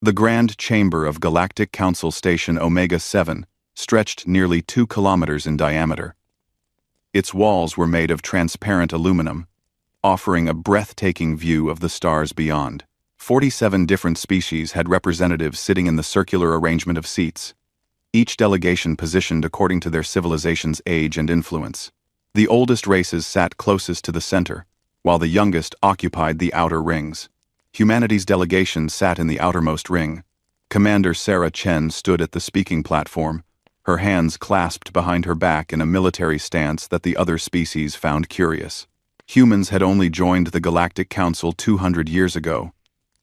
The grand chamber of Galactic Council Station Omega-7 stretched nearly 2 kilometers in diameter. Its walls were made of transparent aluminum, offering a breathtaking view of the stars beyond. 47 different species had representatives sitting in the circular arrangement of seats, each delegation positioned according to their civilization's age and influence. The oldest races sat closest to the center, while the youngest occupied the outer rings. Humanity's delegation sat in the outermost ring. Commander Sarah Chen stood at the speaking platform, her hands clasped behind her back in a military stance that the other species found curious. Humans had only joined the Galactic Council 200 years ago,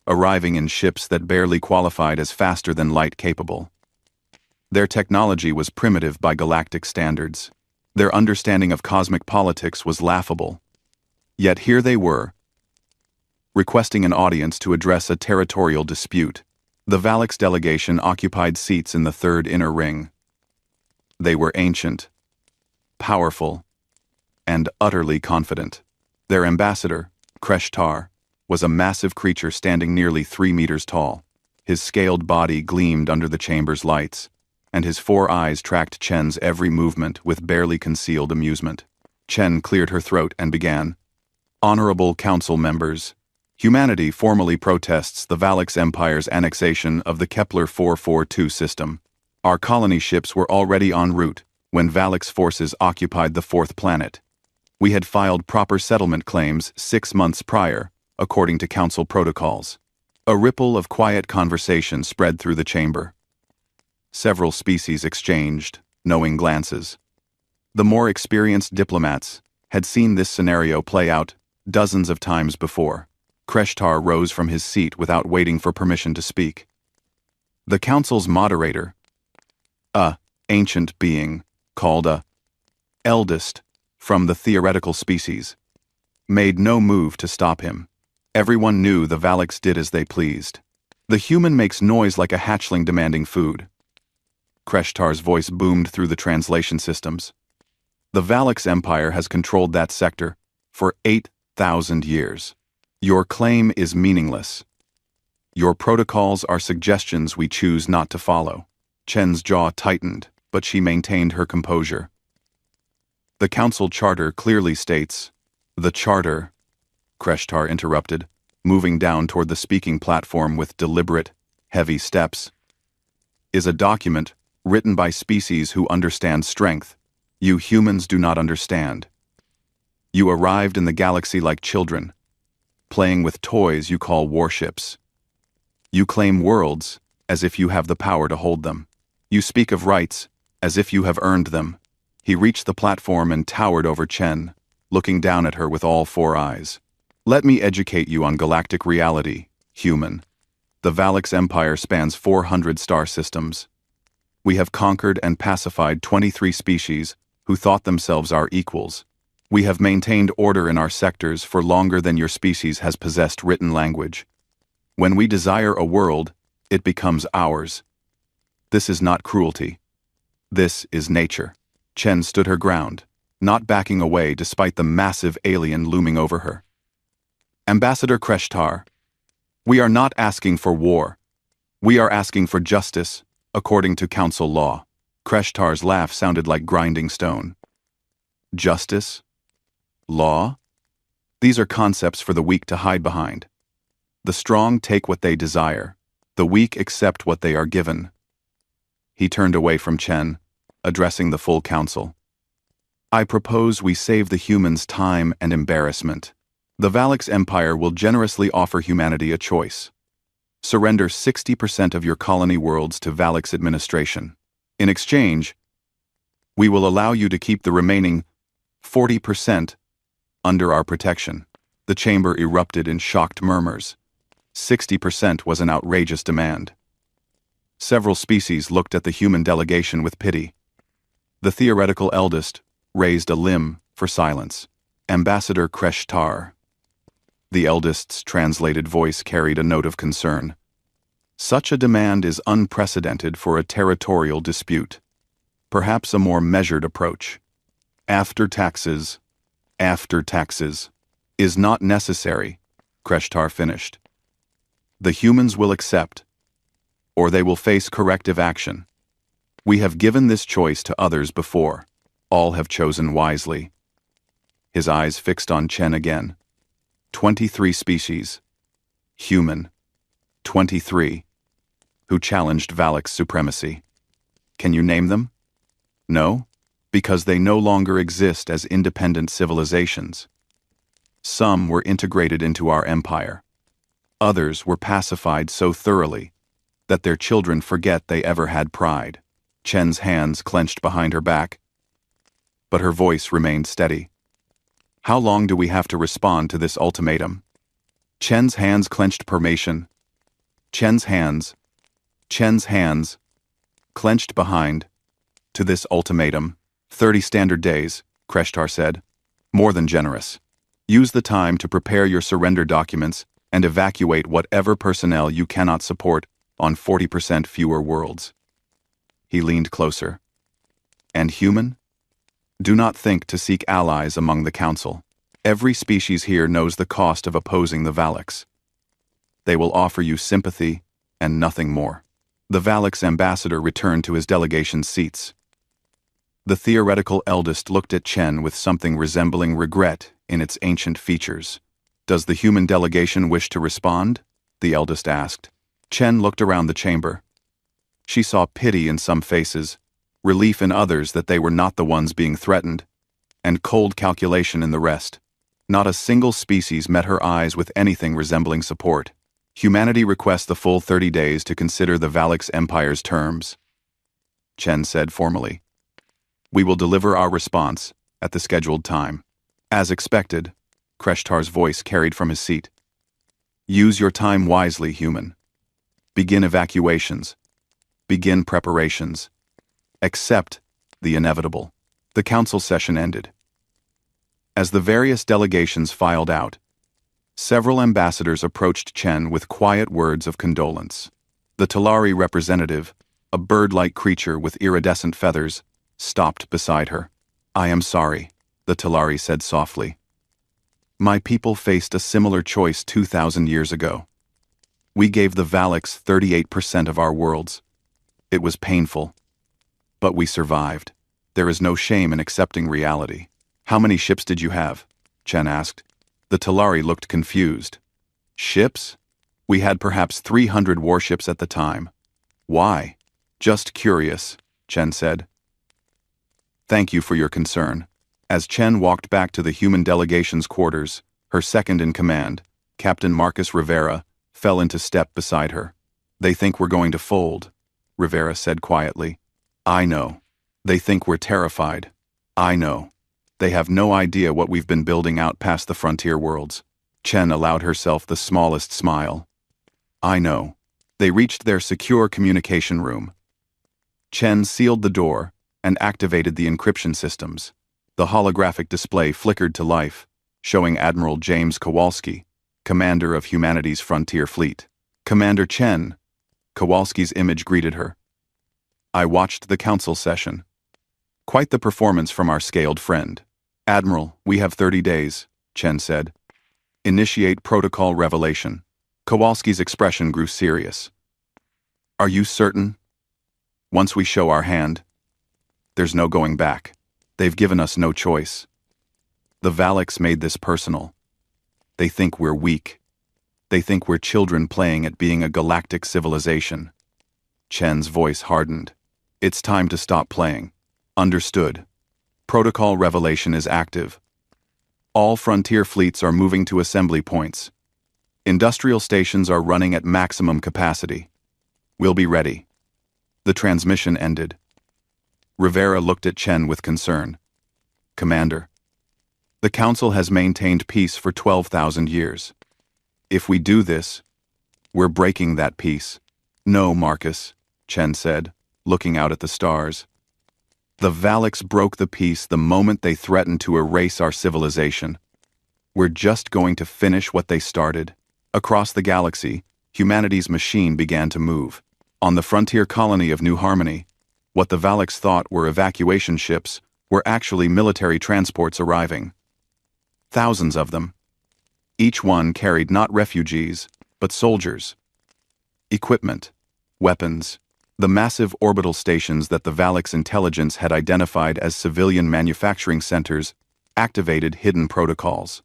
arriving in ships that barely qualified as faster-than-light capable. Their technology was primitive by galactic standards. Their understanding of cosmic politics was laughable. Yet here they were, requesting an audience to address a territorial dispute. The Valix delegation occupied seats in the third inner ring. They were ancient, powerful, and utterly confident. Their ambassador, Kreshtar, was a massive creature standing nearly 3 meters tall. His scaled body gleamed under the chamber's lights, and his 4 eyes tracked Chen's every movement with barely concealed amusement. Chen cleared her throat and began. Honorable Council members, humanity formally protests the Valix Empire's annexation of the Kepler 442 system. Our colony ships were already en route when Valix forces occupied the 4th planet. We had filed proper settlement claims 6 months prior, according to Council protocols. A ripple of quiet conversation spread through the chamber. Several species exchanged knowing glances. The more experienced diplomats had seen this scenario play out dozens of times before. Kreshtar rose from his seat without waiting for permission to speak. The council's moderator, a ancient being called a eldest from the theoretical species, made no move to stop him. Everyone knew the Valix did as they pleased. The human makes noise like a hatchling demanding food. Kreshtar's voice boomed through the translation systems. The Valix Empire has controlled that sector for 8,000 years. Your claim is meaningless. Your protocols are suggestions we choose not to follow. Chen's jaw tightened, but she maintained her composure. The council charter clearly states, "The charter," Kreshtar interrupted, moving down toward the speaking platform with deliberate, heavy steps, "is a document written by species who understand strength. You humans do not understand. You arrived in the galaxy like children, playing with toys you call warships. You claim worlds as if you have the power to hold them. You speak of rights as if you have earned them." He reached the platform and towered over Chen, looking down at her with all 4 eyes. "Let me educate you on galactic reality, human. The Valix Empire spans 400 star systems. We have conquered and pacified 23 species who thought themselves our equals. We have maintained order in our sectors for longer than your species has possessed written language. When we desire a world, it becomes ours. This is not cruelty. This is nature." Chen stood her ground, not backing away despite the massive alien looming over her. "Ambassador Kreshtar, we are not asking for war. We are asking for justice, according to council law." Kreshtar's laugh sounded like grinding stone. "Justice? Law? These are concepts for the weak to hide behind. The strong take what they desire. The weak accept what they are given." He turned away from Chen, addressing the full council. "I propose we save the humans time and embarrassment. The Valix Empire will generously offer humanity a choice. Surrender 60% of your colony worlds to Valix administration. In exchange, we will allow you to keep the remaining 40% under our protection." The chamber erupted in shocked murmurs. 60% was an outrageous demand. Several species looked at the human delegation with pity. The theoretical eldest raised a limb for silence. "Ambassador Kreshtar." The eldest's translated voice carried a note of concern. "Such a demand is unprecedented for a territorial dispute. Perhaps a more measured approach. After taxes, is not necessary," Kreshtar finished. "The humans will accept, or they will face corrective action. We have given this choice to others before. All have chosen wisely. His eyes fixed on Chen again. 23 species. Human. 23. Who challenged Valak's supremacy. Can you name them? No? Because they no longer exist as independent civilizations. Some were integrated into our empire. Others were pacified so thoroughly that their children forget they ever had pride. Chen's hands clenched behind her back, but her voice remained steady. How long do we have to respond to this ultimatum? Chen's hands clenched permission. Chen's hands clenched behind. To this ultimatum. 30 standard days, Kreshtar said. More than generous. Use the time to prepare your surrender documents and evacuate whatever personnel you cannot support on 40% fewer worlds. He leaned closer. And human? Do not think to seek allies among the Council. Every species here knows the cost of opposing the Valaks. They will offer you sympathy and nothing more. The Valak's ambassador returned to his delegation's seats. The theoretical eldest looked at Chen with something resembling regret in its ancient features. Does the human delegation wish to respond? The eldest asked. Chen looked around the chamber. She saw pity in some faces, relief in others that they were not the ones being threatened, and cold calculation in the rest. Not a single species met her eyes with anything resembling support. Humanity requests the full 30 days to consider the Valak's Empire's terms, Chen said formally. We will deliver our response at the scheduled time. As expected, Kreshtar's voice carried from his seat. Use your time wisely, human. Begin evacuations. Begin preparations. Accept the inevitable. The council session ended. As the various delegations filed out, several ambassadors approached Chen with quiet words of condolence. The Talari representative, a bird-like creature with iridescent feathers, stopped beside her. I am sorry, the Talari said softly. My people faced a similar choice 2,000 years ago. We gave the Valaks 38% of our worlds. It was painful, but we survived. There is no shame in accepting reality. How many ships did you have? Chen asked. The Talari looked confused. Ships? We had perhaps 300 warships at the time. Why? Just curious, Chen said. Thank you for your concern. As Chen walked back to the human delegation's quarters, her second-in-command, Captain Marcus Rivera, fell into step beside her. They think we're going to fold, Rivera said quietly. I know. They think we're terrified. I know. They have no idea what we've been building out past the frontier worlds. Chen allowed herself the smallest smile. I know. They reached their secure communication room. Chen sealed the door and activated the encryption systems. The holographic display flickered to life, showing Admiral James Kowalski, commander of humanity's frontier fleet. Commander Chen, Kowalski's image greeted her. I watched the council session. Quite the performance from our scaled friend. Admiral, we have 30 days, Chen said. Initiate protocol revelation. Kowalski's expression grew serious. Are you certain? Once we show our hand, there's no going back. They've given us no choice. The Valaks made this personal. They think we're weak. They think we're children playing at being a galactic civilization. Chen's voice hardened. It's time to stop playing. Understood. Protocol revelation is active. All frontier fleets are moving to assembly points. Industrial stations are running at maximum capacity. We'll be ready. The transmission ended. Rivera looked at Chen with concern. Commander, the Council has maintained peace for 12,000 years. If we do this, we're breaking that peace. No, Marcus, Chen said, looking out at the stars. The Valaks broke the peace the moment they threatened to erase our civilization. We're just going to finish what they started. Across the galaxy, humanity's machine began to move. On the frontier colony of New Harmony, what the Valaks thought were evacuation ships were actually military transports arriving. Thousands of them. Each one carried not refugees, but soldiers. Equipment, Weapons. The massive orbital stations that the Valix intelligence had identified as civilian manufacturing centers activated hidden protocols.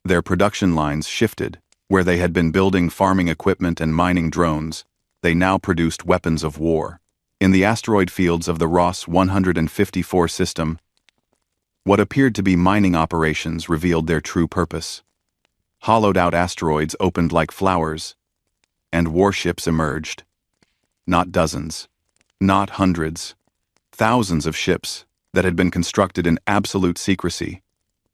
Their production lines shifted. Where they had been building farming equipment and mining drones, they now produced weapons of war. In the asteroid fields of the Ross 154 system, what appeared to be mining operations revealed their true purpose. Hollowed-out asteroids opened like flowers, and warships emerged. Not dozens, not hundreds, thousands of ships that had been constructed in absolute secrecy,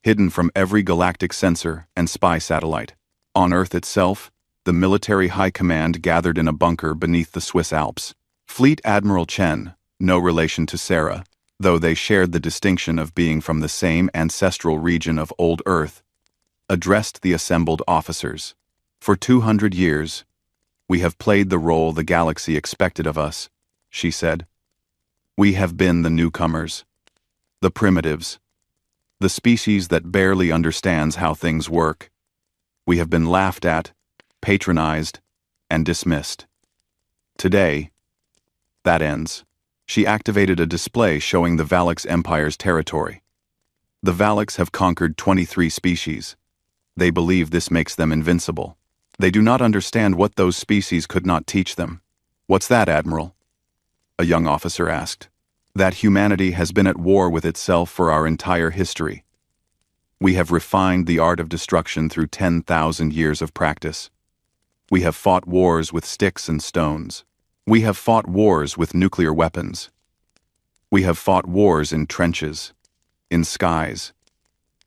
hidden from every galactic sensor and spy satellite. On Earth itself, the military high command gathered in a bunker beneath the Swiss Alps. Fleet Admiral Chen, no relation to Sarah, though they shared the distinction of being from the same ancestral region of old Earth, addressed the assembled officers. For 200 years, we have played the role the galaxy expected of us, she said. We have been the newcomers, the primitives, the species that barely understands how things work. We have been laughed at, patronized, and dismissed. Today, that ends. She activated a display showing the Valix Empire's territory. The Valix have conquered 23 species. They believe this makes them invincible. They do not understand what those species could not teach them. What's that, Admiral? A young officer asked. That humanity has been at war with itself for our entire history. We have refined the art of destruction through 10,000 years of practice. We have fought wars with sticks and stones. We have fought wars with nuclear weapons. We have fought wars in trenches, in skies,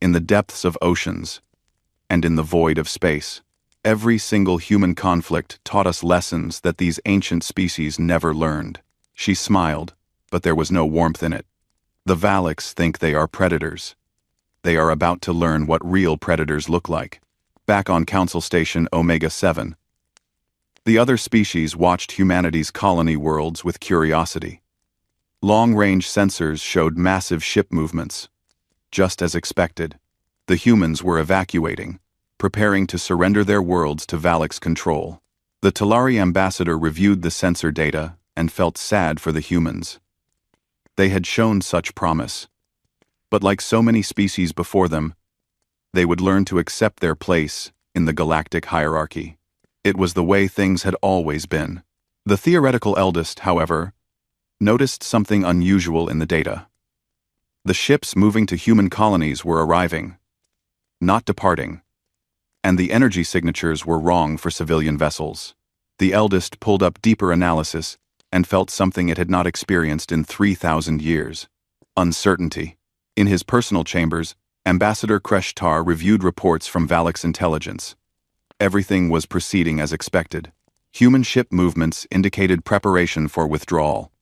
in the depths of oceans, and in the void of space. Every single human conflict taught us lessons that these ancient species never learned. She smiled, but there was no warmth in it. The Valix think they are predators. They are about to learn what real predators look like. Back on Council Station Omega 7, the other species watched humanity's colony worlds with curiosity. Long-range sensors showed massive ship movements. Just as expected, the humans were evacuating, preparing to surrender their worlds to Valix control. The Talari ambassador reviewed the sensor data and felt sad for the humans. They had shown such promise. But like so many species before them, they would learn to accept their place in the galactic hierarchy. It was the way things had always been. The theoretical eldest, however, noticed something unusual in the data. The ships moving to human colonies were arriving, not departing, and the energy signatures were wrong for civilian vessels. The eldest pulled up deeper analysis and felt something it had not experienced in 3,000 years. Uncertainty. In his personal chambers, Ambassador Kreshtar reviewed reports from Valix intelligence. Everything was proceeding as expected. Human ship movements indicated preparation for withdrawal.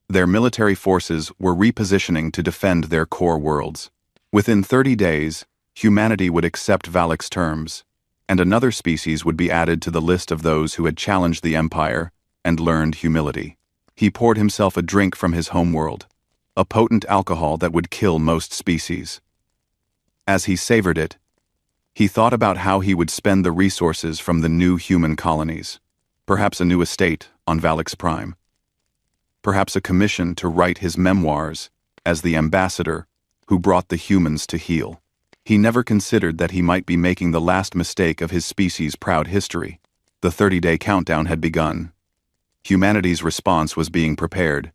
Their military forces were repositioning to defend their core worlds. Within 30 days, humanity would accept Valix terms, and another species would be added to the list of those who had challenged the Empire and learned humility. He poured himself a drink from his homeworld, a potent alcohol that would kill most species. As he savored it, he thought about how he would spend the resources from the new human colonies. Perhaps a new estate on Valix Prime. Perhaps a commission to write his memoirs as the ambassador who brought the humans to heel. He never considered that he might be making the last mistake of his species' proud history. The 30-day countdown had begun. Humanity's response was being prepared.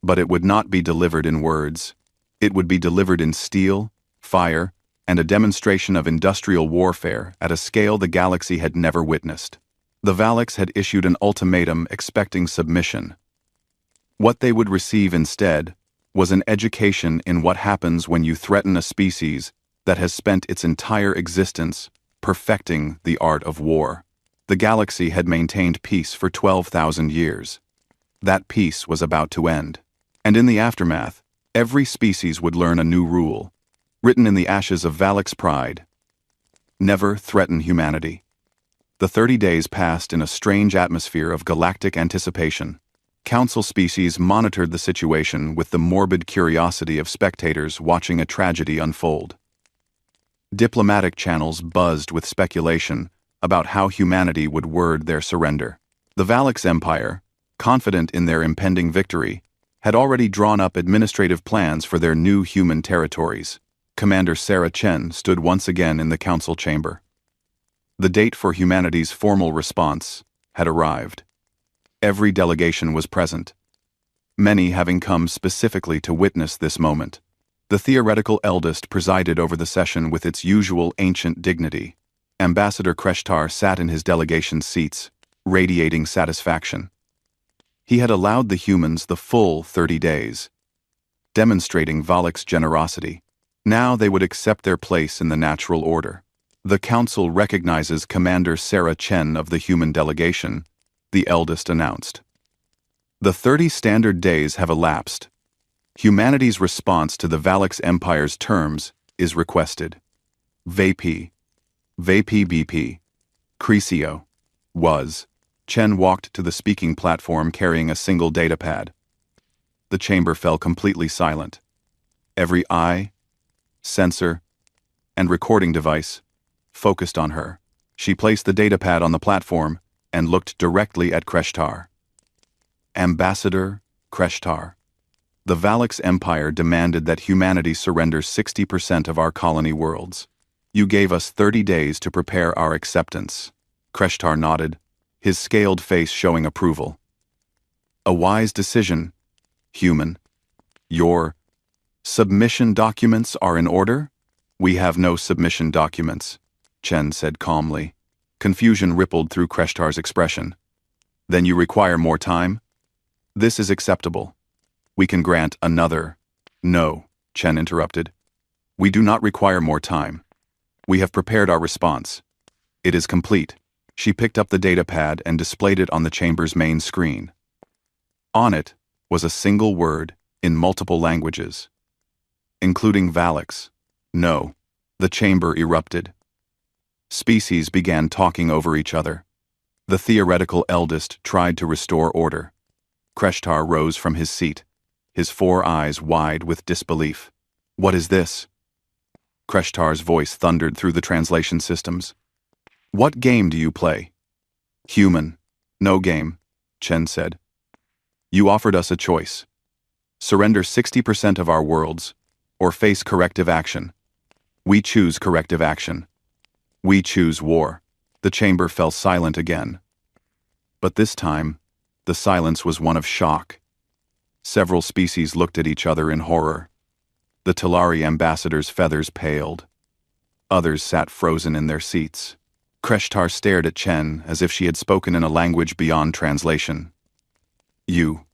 But it would not be delivered in words. It would be delivered in steel, fire, and a demonstration of industrial warfare at a scale the galaxy had never witnessed. The Valix had issued an ultimatum expecting submission. What they would receive instead was an education in what happens when you threaten a species that has spent its entire existence perfecting the art of war. The galaxy had maintained peace for 12,000 years. That peace was about to end. And in the aftermath, every species would learn a new rule, written in the ashes of Valix pride. Never threaten humanity. The 30 days passed in a strange atmosphere of galactic anticipation. Council species monitored the situation with the morbid curiosity of spectators watching a tragedy unfold. Diplomatic channels buzzed with speculation about how humanity would word their surrender. The Valix Empire, confident in their impending victory, had already drawn up administrative plans for their new human territories. Commander Sarah Chen stood once again in the council chamber. The date for humanity's formal response had arrived. Every delegation was present, many having come specifically to witness this moment. The theoretical eldest presided over the session with its usual ancient dignity. Ambassador Kreshtar sat in his delegation's seats, radiating satisfaction. He had allowed the humans the full 30 days, demonstrating Valak's generosity. Now they would accept their place in the natural order. The council recognizes Commander Sarah Chen of the human delegation, the eldest announced. The 30 standard days have elapsed. Humanity's response to the Valix Empire's terms is requested. VP BP, Crescio, was. Chen walked to the speaking platform carrying a single datapad. The chamber fell completely silent. Every eye, sensor, and recording device focused on her. She placed the datapad on the platform and looked directly at Kreshtar. Ambassador Kreshtar. The Valix Empire demanded that humanity surrender 60% of our colony worlds. You gave us 30 days to prepare our acceptance. Kreshtar nodded, his scaled face showing approval. A wise decision, human. Your submission documents are in order? We have no submission documents, Chen said calmly. Confusion rippled through Kreshtar's expression. Then you require more time? This is acceptable. We can grant another. No, Chen interrupted. We do not require more time. We have prepared our response. It is complete. She picked up the datapad and displayed it on the chamber's main screen. On it was a single word in multiple languages, including Valix. No. The chamber erupted. Species began talking over each other. The theoretical eldest tried to restore order. Kreshtar rose from his seat, his 4 eyes wide with disbelief. What is this? Kreshtar's voice thundered through the translation systems. What game do you play? Human. No game, Chen said. You offered us a choice. Surrender 60% of our worlds, or face corrective action. We choose corrective action. We choose war. The chamber fell silent again. But this time, the silence was one of shock. Several species looked at each other in horror. The Talari ambassador's feathers paled. Others sat frozen in their seats. Kreshtar stared at Chen as if she had spoken in a language beyond translation. You.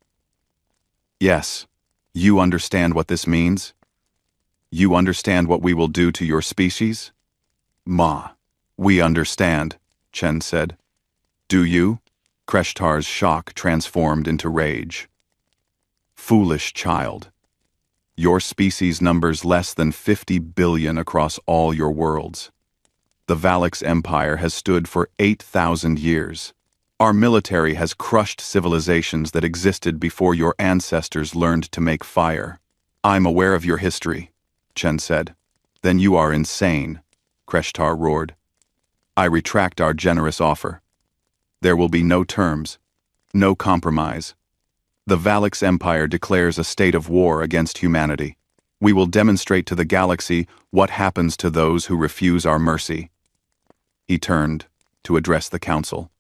Yes, you understand what this means? You understand what we will do to your species? Ma. We understand, Chen said. Do you? Kreshtar's shock transformed into rage. Foolish child. Your species numbers less than 50 billion across all your worlds. The Valix Empire has stood for 8,000 years. Our military has crushed civilizations that existed before your ancestors learned to make fire. I'm aware of your history, Chen said. Then you are insane, Kreshtar roared. I retract our generous offer. There will be no terms, no compromise. The Valix Empire declares a state of war against humanity. We will demonstrate to the galaxy what happens to those who refuse our mercy. He turned to address the council.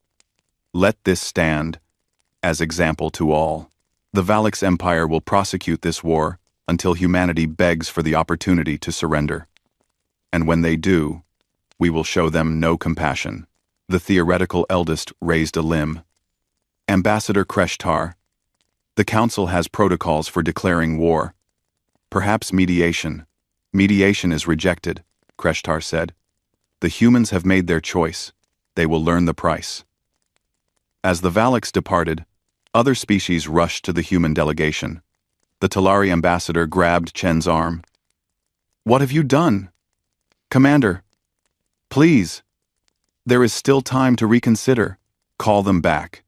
Let this stand as example to all. The Valix Empire will prosecute this war until humanity begs for the opportunity to surrender. And when they do, we will show them no compassion. The theoretical eldest raised a limb. Ambassador Kreshtar, the council has protocols for declaring war. Perhaps mediation. Mediation is rejected, Kreshtar said. The humans have made their choice. They will learn the price. As the Valix departed, other species rushed to the human delegation. The Talari ambassador grabbed Chen's arm. What have you done? Commander, please. There is still time to reconsider. Call them back.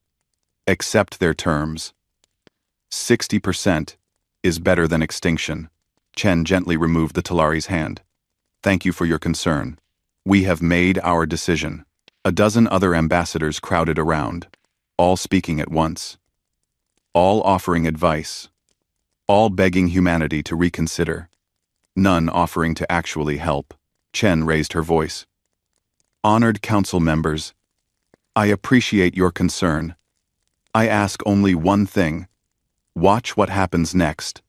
Accept their terms. 60% is better than extinction. Chen gently removed the Talari's hand. Thank you for your concern. We have made our decision. A dozen other ambassadors crowded around. all speaking at once, all offering advice, all begging humanity to reconsider, none offering to actually help. Chen raised her voice. Honored council members, I appreciate your concern. I ask only one thing. Watch what happens next.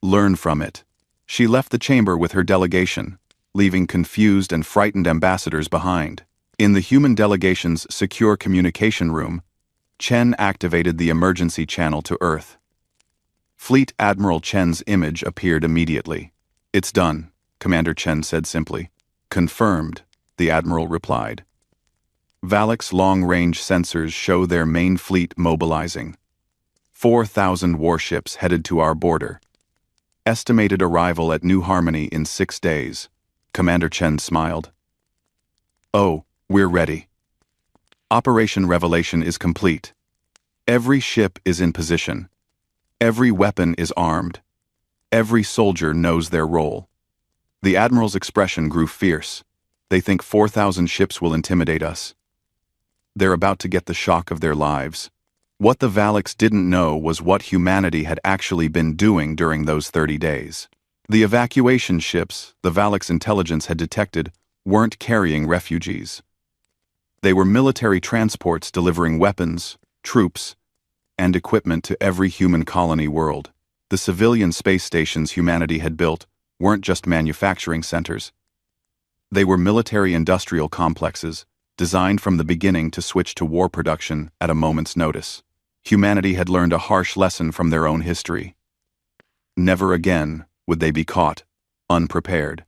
Learn from it. She left the chamber with her delegation, leaving confused and frightened ambassadors behind. In the human delegation's secure communication room, Chen activated the emergency channel to Earth. Fleet Admiral Chen's image appeared immediately. It's done, Commander Chen said simply. Confirmed, the Admiral replied. Valak's long-range sensors show their main fleet mobilizing. 4,000 warships headed to our border. Estimated arrival at New Harmony in 6 days. Commander Chen smiled. Oh, we're ready. Operation Revelation is complete. Every ship is in position. Every weapon is armed. Every soldier knows their role. The Admiral's expression grew fierce. They think 4,000 ships will intimidate us. They're about to get the shock of their lives. What the Valaks didn't know was what humanity had actually been doing during those 30 days. The evacuation ships the Valaks' intelligence had detected weren't carrying refugees. They were military transports delivering weapons, troops, and equipment to every human colony world. The civilian space stations humanity had built weren't just manufacturing centers. They were military-industrial complexes, designed from the beginning to switch to war production at a moment's notice. Humanity had learned a harsh lesson from their own history. Never again would they be caught, unprepared.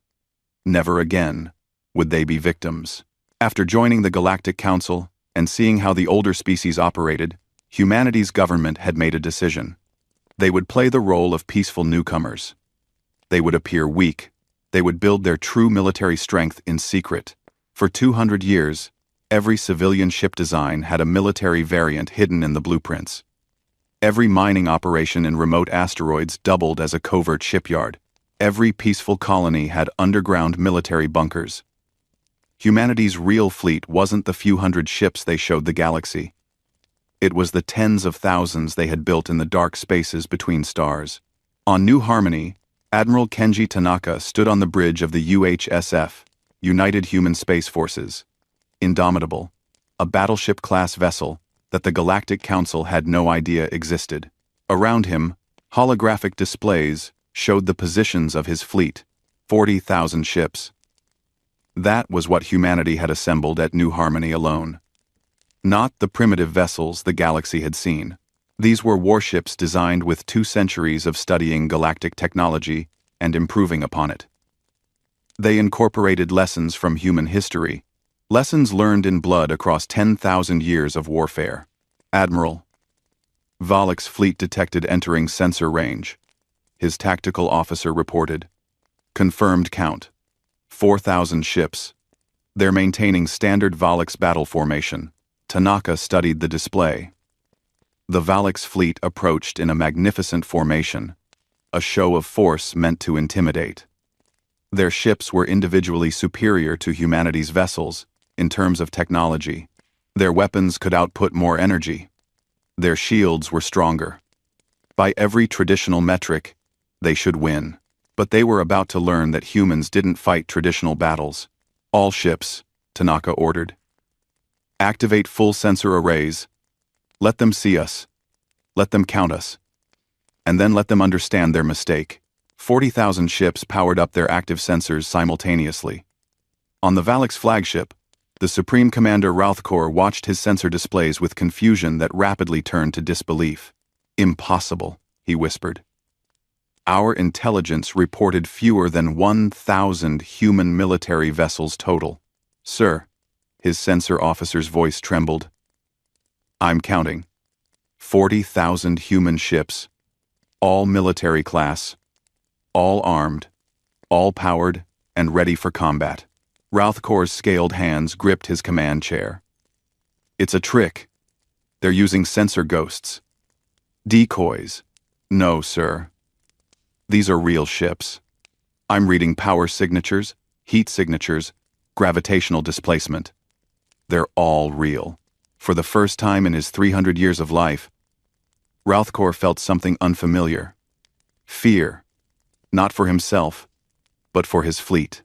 Never again would they be victims. After joining the Galactic Council and seeing how the older species operated, humanity's government had made a decision. They would play the role of peaceful newcomers. They would appear weak. They would build their true military strength in secret. For 200 years, every civilian ship design had a military variant hidden in the blueprints. Every mining operation in remote asteroids doubled as a covert shipyard. Every peaceful colony had underground military bunkers. Humanity's real fleet wasn't the few hundred ships they showed the galaxy. It was the tens of thousands they had built in the dark spaces between stars. On New Harmony, Admiral Kenji Tanaka stood on the bridge of the UHSF, United Human Space Forces. Indomitable, a battleship-class vessel that the Galactic Council had no idea existed. Around him, holographic displays showed the positions of his fleet, 40,000 ships. That was what humanity had assembled at New Harmony alone. Not the primitive vessels the galaxy had seen. These were warships designed with 2 centuries of studying galactic technology and improving upon it. They incorporated lessons from human history, lessons learned in blood across 10,000 years of warfare. Admiral. Valak's fleet detected entering sensor range. His tactical officer reported. Confirmed count. 4,000 ships. They're maintaining standard Valak's battle formation. Tanaka studied the display. The Valak's fleet approached in a magnificent formation, a show of force meant to intimidate. Their ships were individually superior to humanity's vessels in terms of technology. Their weapons could output more energy. Their shields were stronger. By every traditional metric, they should win. But they were about to learn that humans didn't fight traditional battles. All ships, Tanaka ordered. Activate full sensor arrays. Let them see us. Let them count us. And then let them understand their mistake. 40,000 ships powered up their active sensors simultaneously. On the Valak's flagship, the Supreme Commander Rauthkor watched his sensor displays with confusion that rapidly turned to disbelief. Impossible, he whispered. Our intelligence reported fewer than 1,000 human military vessels total. Sir, his sensor officer's voice trembled. I'm counting. 40,000 human ships, all military class, all armed, all powered, and ready for combat. Rauthkor's scaled hands gripped his command chair. It's a trick. They're using sensor ghosts. Decoys. No, sir. These are real ships. I'm reading power signatures, heat signatures, gravitational displacement. They're all real. For the first time in his 300 years of life, Ralthkor felt something unfamiliar. Fear. Not for himself, but for his fleet.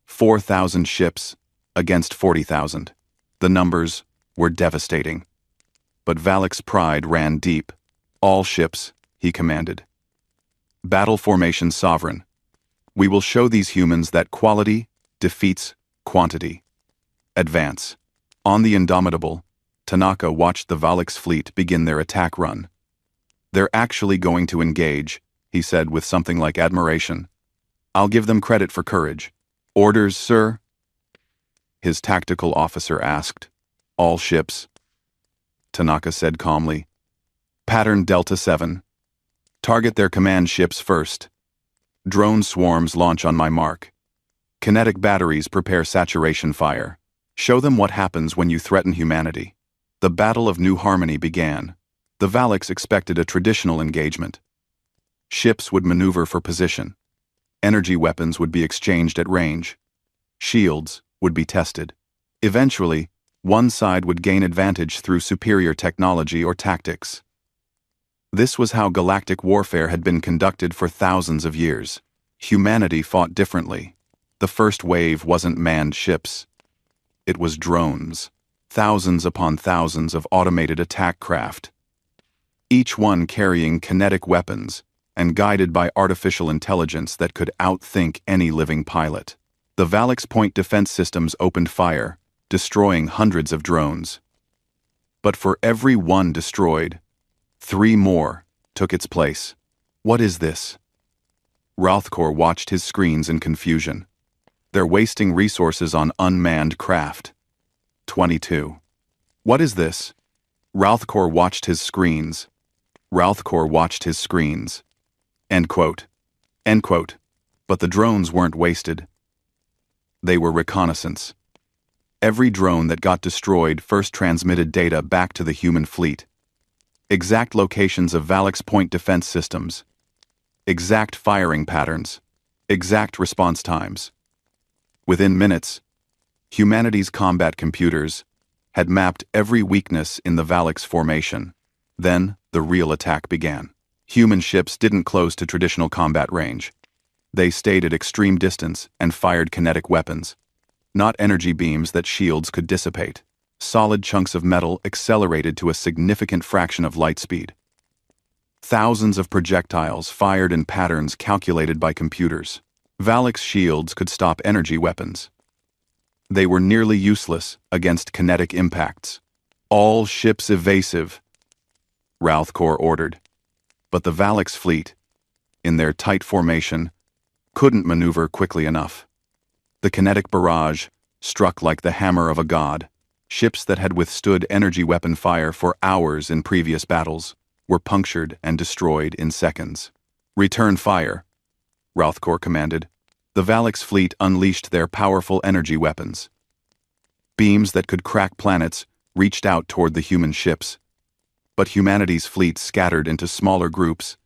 4,000 ships against 40,000. The numbers were devastating. But Valak's pride ran deep. All ships, he commanded. Battle formation sovereign. We will show these humans that quality defeats quantity. Advance. On the Indomitable, Tanaka watched the Valak's fleet begin their attack run. They're actually going to engage, he said with something like admiration. I'll give them credit for courage. Orders, sir? His tactical officer asked. All ships. Tanaka said calmly. Pattern Delta 7. Target their command ships first. Drone swarms launch on my mark. Kinetic batteries prepare saturation fire. Show them what happens when you threaten humanity. The Battle of New Harmony began. The Valaks expected a traditional engagement. Ships would maneuver for position. Energy weapons would be exchanged at range. Shields would be tested. Eventually, one side would gain advantage through superior technology or tactics. This was how galactic warfare had been conducted for thousands of years. Humanity fought differently. The first wave wasn't manned ships. It was drones. Thousands upon thousands of automated attack craft. Each one carrying kinetic weapons and guided by artificial intelligence that could outthink any living pilot. The Valak's point defense systems opened fire, destroying hundreds of drones. But for every one destroyed, 3 more took its place. What is this? Ralthkor watched his screens in confusion. They're wasting resources on unmanned craft. 22. What is this? Ralthkor watched his screens. Ralthkor watched his screens. End quote. End quote. But the drones weren't wasted. They were reconnaissance. Every drone that got destroyed first transmitted data back to the human fleet. Exact locations of Valak's point defense systems. Exact firing patterns. Exact response times. Within minutes, humanity's combat computers had mapped every weakness in the Valak's formation. Then, the real attack began. Human ships didn't close to traditional combat range. They stayed at extreme distance and fired kinetic weapons, not energy beams that shields could dissipate. Solid chunks of metal accelerated to a significant fraction of light speed. Thousands of projectiles fired in patterns calculated by computers. Valak's shields could stop energy weapons. They were nearly useless against kinetic impacts. All ships evasive, Ralthkor ordered. But the Valak's fleet, in their tight formation, couldn't maneuver quickly enough. The kinetic barrage struck like the hammer of a god. Ships that had withstood energy weapon fire for hours in previous battles were punctured and destroyed in seconds. Return fire, Ralthkor commanded. The Valak's fleet unleashed their powerful energy weapons. Beams that could crack planets reached out toward the human ships. But humanity's fleet scattered into smaller groups,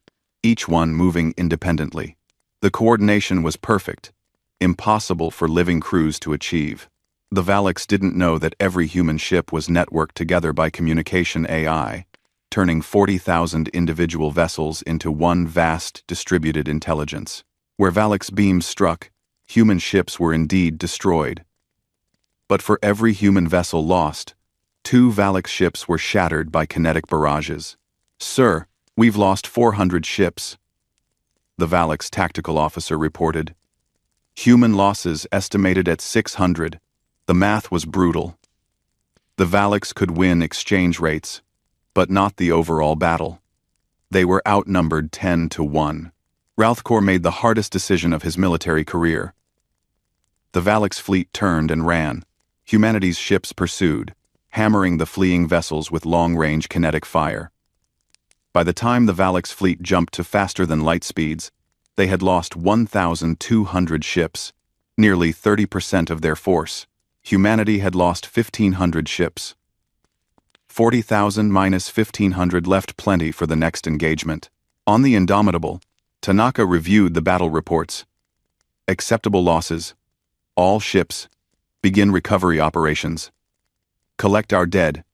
each one moving independently. The coordination was perfect, impossible for living crews to achieve. The Valaks didn't know that every human ship was networked together by communication AI, turning 40,000 individual vessels into one vast, distributed intelligence. Where Valak's beams struck, human ships were indeed destroyed. But for every human vessel lost, 2 Valak ships were shattered by kinetic barrages. Sir, we've lost 400 ships, the Valak's tactical officer reported. Human losses estimated at 600. The math was brutal. The Valaks could win exchange rates, but not the overall battle. They were outnumbered 10 to 1. Ralthkor made the hardest decision of his military career. The Valak's fleet turned and ran. Humanity's ships pursued, hammering the fleeing vessels with long-range kinetic fire. By the time the Valak's fleet jumped to faster-than-light speeds, they had lost 1,200 ships, nearly 30% of their force. Humanity had lost 1,500 ships. 40,000 minus 1,500 left plenty for the next engagement. On the Indomitable, Tanaka reviewed the battle reports. Acceptable losses. All ships. Begin recovery operations. Collect our dead.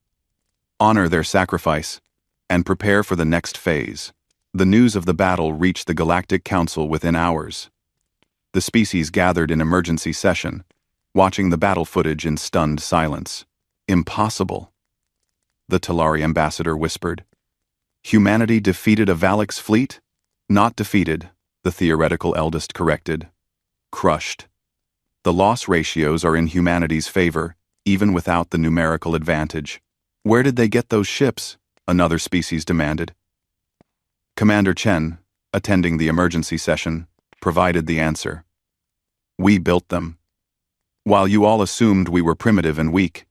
honor their sacrifice, and prepare for the next phase. The news of the battle reached the Galactic Council within hours. The species gathered in emergency session, watching the battle footage in stunned silence. Impossible, the Talari ambassador whispered. Humanity defeated a Valix fleet? Not defeated, the theoretical eldest corrected. Crushed. The loss ratios are in humanity's favor, even without the numerical advantage. Where did they get those ships? Another species demanded. Commander Chen, attending the emergency session, provided the answer. We built them. While you all assumed we were primitive and weak,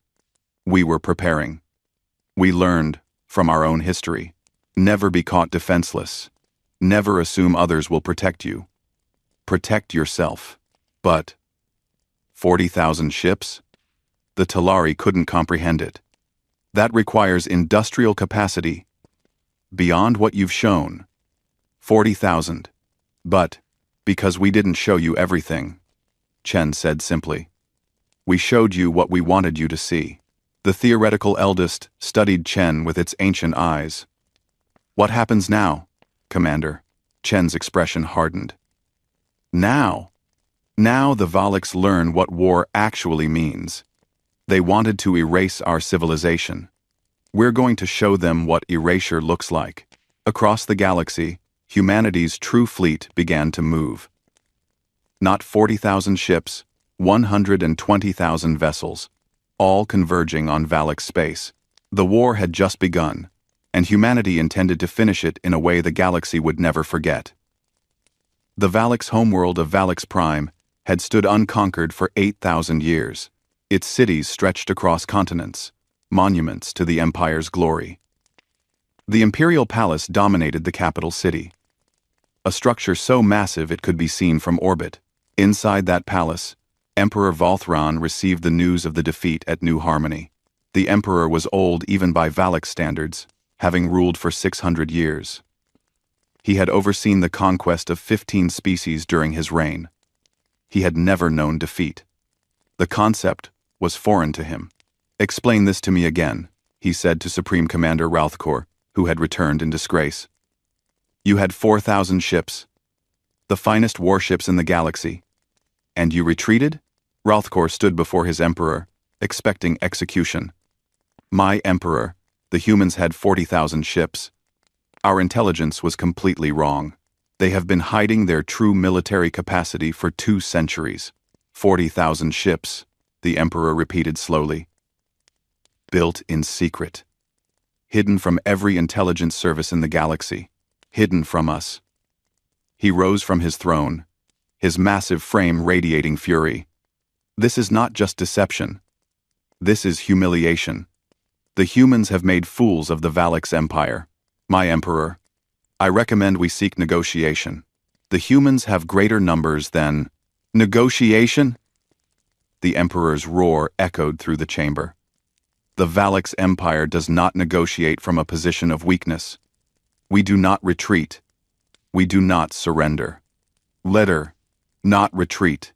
we were preparing. We learned from our own history. Never be caught defenseless. Never assume others will protect you. Protect yourself. But 40,000 ships? The Talari couldn't comprehend it. That requires industrial capacity beyond what you've shown. 40,000. But, because we didn't show you everything, Chen said simply. We showed you what we wanted you to see. The theoretical eldest studied Chen with its ancient eyes. What happens now, Commander? Chen's expression hardened. Now the Valix learn what war actually means. They wanted to erase our civilization. We're going to show them what erasure looks like. Across the galaxy, humanity's true fleet began to move. Not 40,000 ships, 120,000 vessels, all converging on Valix space. The war had just begun, and humanity intended to finish it in a way the galaxy would never forget. The Valix homeworld of Valix Prime had stood unconquered for 8,000 years. Its cities stretched across continents, monuments to the Empire's glory. The Imperial Palace dominated the capital city, a structure so massive it could be seen from orbit. Inside that palace, Emperor Volthron received the news of the defeat at New Harmony. The Emperor was old even by Valix standards, having ruled for 600 years. He had overseen the conquest of 15 species during his reign. He had never known defeat. The concept was foreign to him. Explain this to me again, he said to Supreme Commander Ralthkor, who had returned in disgrace. You had 4,000 ships, the finest warships in the galaxy, and you retreated? Ralthkor stood before his emperor, expecting execution. My emperor, the humans had 40,000 ships. Our intelligence was completely wrong. They have been hiding their true military capacity for 2 centuries. 40,000 ships, the emperor repeated slowly. Built in secret. Hidden from every intelligence service in the galaxy. Hidden from us. He rose from his throne, his massive frame radiating fury. This is not just deception. This is humiliation. The humans have made fools of the Valix Empire. My emperor, I recommend we seek negotiation. The humans have greater numbers than... Negotiation? The emperor's roar echoed through the chamber. The Valix Empire does not negotiate from a position of weakness. We do not retreat. We do not surrender. Let her not retreat.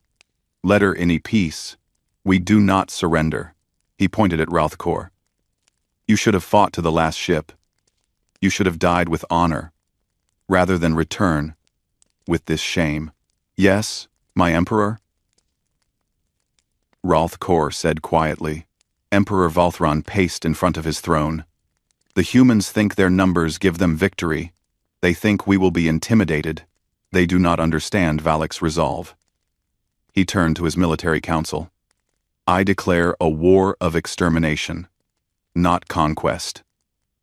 Let her any peace. We do not surrender. He pointed at Ralthkor. You should have fought to the last ship. You should have died with honor, rather than return with this shame. Yes, my emperor? Ralthkor said quietly. Emperor Volthron paced in front of his throne. The humans think their numbers give them victory. They think we will be intimidated. They do not understand Valix's resolve. He turned to his military council. I declare a war of extermination, not conquest,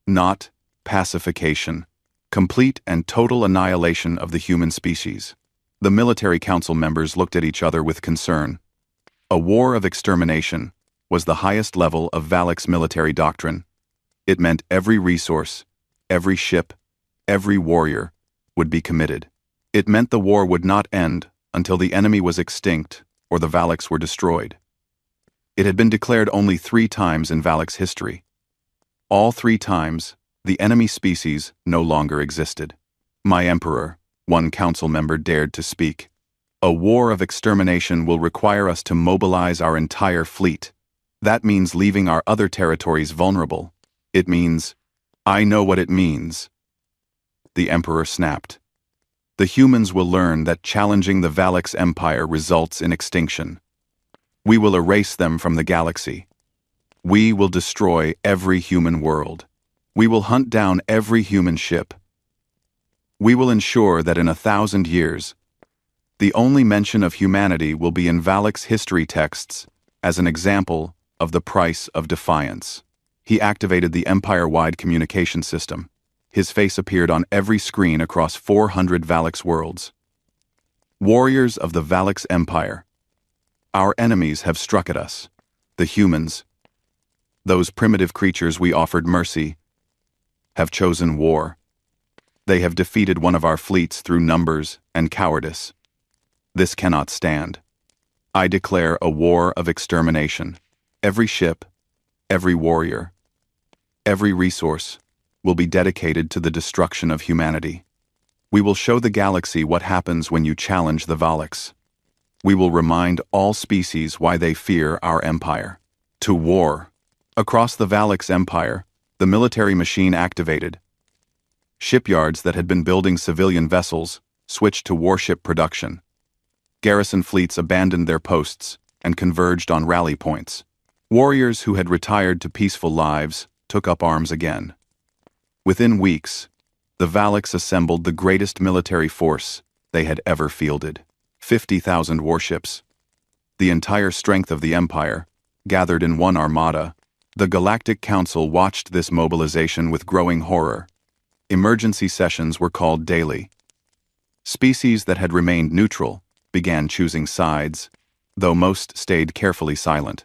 not pacification, complete and total annihilation of the human species. The military council members looked at each other with concern. A war of extermination was the highest level of Valix military doctrine. It meant every resource, every ship, every warrior would be committed. It meant the war would not end until the enemy was extinct or the Valix were destroyed. It had been declared only 3 times in Valix history. All 3 times, the enemy species no longer existed. My emperor, one council member dared to speak. A war of extermination will require us to mobilize our entire fleet. That means leaving our other territories vulnerable. It means, I know what it means. The Emperor snapped. The humans will learn that challenging the Valix Empire results in extinction. We will erase them from the galaxy. We will destroy every human world. We will hunt down every human ship. We will ensure that in 1,000 years, the only mention of humanity will be in Valix history texts as an example of the price of defiance. He activated the empire-wide communication system. His face appeared on every screen across 400 Valix worlds. Warriors of the Valix Empire. Our enemies have struck at us. The humans, those primitive creatures we offered mercy, have chosen war. They have defeated one of our fleets through numbers and cowardice. This cannot stand. I declare a war of extermination. Every ship, every warrior, every resource will be dedicated to the destruction of humanity. We will show the galaxy what happens when you challenge the Valix. We will remind all species why they fear our empire. To war. Across the Valix Empire, the military machine activated. Shipyards that had been building civilian vessels switched to warship production. Garrison fleets abandoned their posts and converged on rally points. Warriors who had retired to peaceful lives took up arms again. Within weeks, the Valix assembled the greatest military force they had ever fielded. 50,000 warships. The entire strength of the Empire, gathered in one armada. The Galactic Council watched this mobilization with growing horror. Emergency sessions were called daily. Species that had remained neutral began choosing sides, though most stayed carefully silent.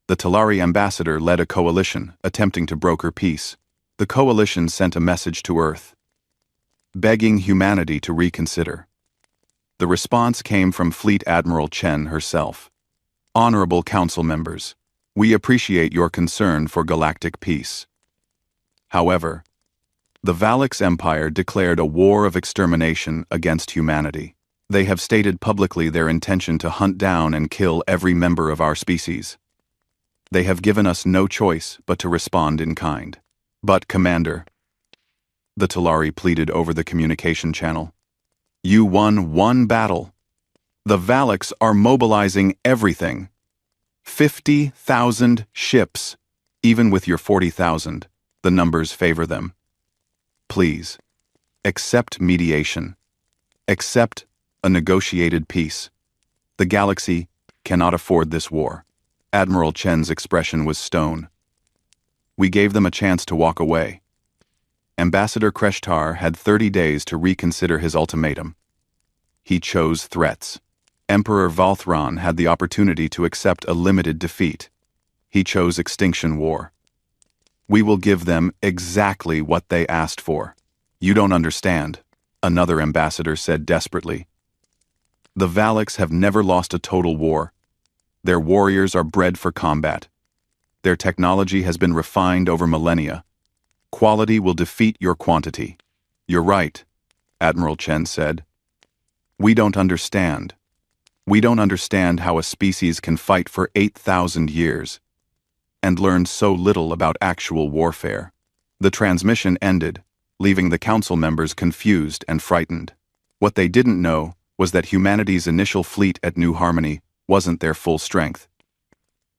The Talari ambassador led a coalition attempting to broker peace. The coalition sent a message to Earth, begging humanity to reconsider. The response came from Fleet Admiral Chen herself. Honorable Council members, we appreciate your concern for galactic peace. However, the Valix Empire declared a war of extermination against humanity. They have stated publicly their intention to hunt down and kill every member of our species. They have given us no choice but to respond in kind. But, Commander, the Talari pleaded over the communication channel, you won one battle. The Valix are mobilizing everything. 50,000 ships. Even with your 40,000, the numbers favor them. Please, accept mediation. Accept a negotiated peace. The galaxy cannot afford this war. Admiral Chen's expression was stone. We gave them a chance to walk away. Ambassador Kreshtar had 30 days to reconsider his ultimatum. He chose threats. Emperor Valthron had the opportunity to accept a limited defeat. He chose extinction war. We will give them exactly what they asked for. You don't understand, another ambassador said desperately. The Valix have never lost a total war. Their warriors are bred for combat. Their technology has been refined over millennia. Quality will defeat your quantity. You're right, Admiral Chen said. We don't understand. We don't understand how a species can fight for 8,000 years and learn so little about actual warfare. The transmission ended, leaving the council members confused and frightened. What they didn't know was that humanity's initial fleet at New Harmony wasn't their full strength.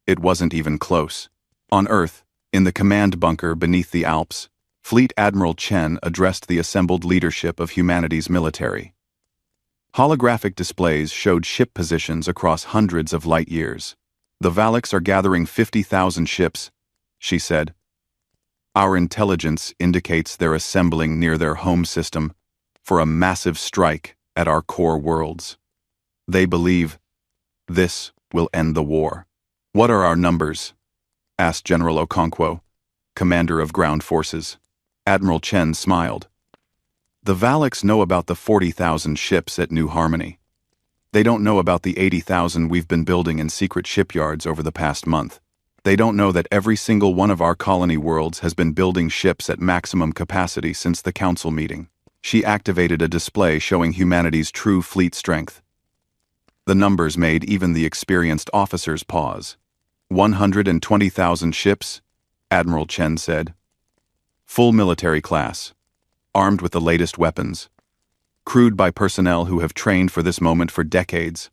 It wasn't even close. On Earth, in the command bunker beneath the Alps, Fleet Admiral Chen addressed the assembled leadership of humanity's military. Holographic displays showed ship positions across hundreds of light years. The Valix are gathering 50,000 ships, she said. Our intelligence indicates they're assembling near their home system for a massive strike at our core worlds. They believe this will end the war. What are our numbers? Asked General Okonkwo, commander of ground forces. Admiral Chen smiled. The Valix know about the 40,000 ships at New Harmony. They don't know about the 80,000 we've been building in secret shipyards over the past month. They don't know that every single one of our colony worlds has been building ships at maximum capacity since the council meeting. She activated a display showing humanity's true fleet strength. The numbers made even the experienced officers pause. 120,000 ships, Admiral Chen said. Full military class, armed with the latest weapons, crewed by personnel who have trained for this moment for decades.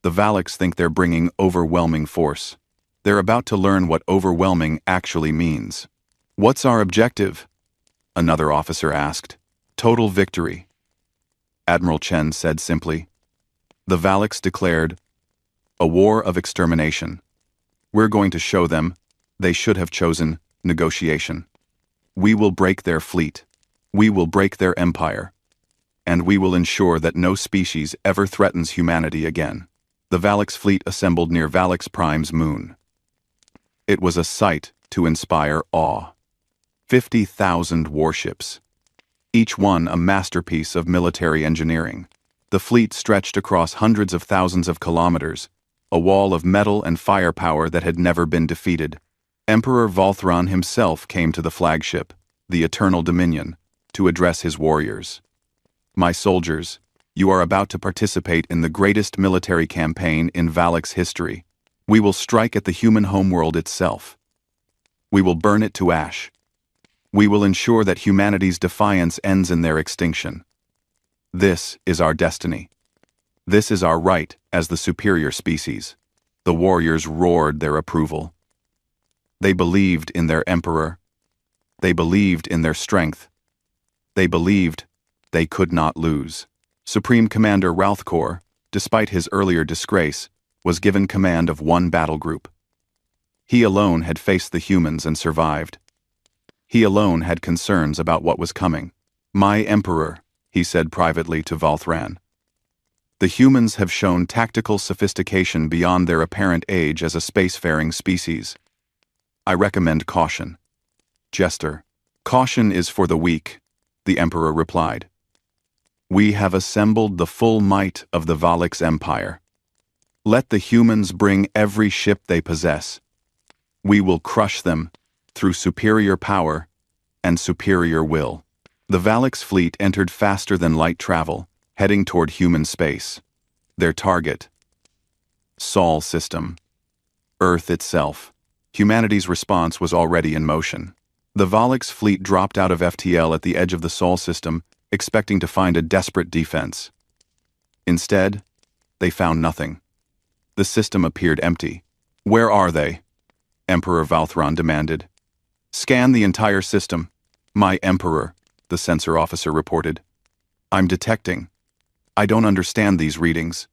The Valaks think they're bringing overwhelming force. They're about to learn what overwhelming actually means. What's our objective? Another officer asked. Total victory. Admiral Chen said simply. The Valaks declared, a war of extermination. We're going to show them they should have chosen negotiation. We will break their fleet. We will break their empire. And we will ensure that no species ever threatens humanity again. The Valaks fleet assembled near Valaks Prime's moon. It was a sight to inspire awe. 50,000 warships, each one a masterpiece of military engineering. The fleet stretched across hundreds of thousands of kilometers, a wall of metal and firepower that had never been defeated. Emperor Valthran himself came to the flagship, the Eternal Dominion, to address his warriors. My soldiers, you are about to participate in the greatest military campaign in Valaks history. We will strike at the human homeworld itself. We will burn it to ash. We will ensure that humanity's defiance ends in their extinction. This is our destiny. This is our right as the superior species. The warriors roared their approval. They believed in their emperor. They believed in their strength. They believed they could not lose. Supreme Commander Ralthkor, despite his earlier disgrace, was given command of one battle group. He alone had faced the humans and survived. He alone had concerns about what was coming. My emperor, he said privately to Valthran. The humans have shown tactical sophistication beyond their apparent age as a spacefaring species. I recommend caution. Jester. Caution is for the weak, the emperor replied. We have assembled the full might of the Valaks Empire. Let the humans bring every ship they possess. We will crush them through superior power and superior will. The Valaks fleet entered faster than light travel, heading toward human space. Their target: Sol system. Earth itself. Humanity's response was already in motion. The Valaks fleet dropped out of FTL at the edge of the Sol system, expecting to find a desperate defense. Instead, they found nothing. The system appeared empty. Where are they? Emperor Valthran demanded. Scan the entire system. My emperor, the sensor officer reported. I'm detecting. I don't understand these readings.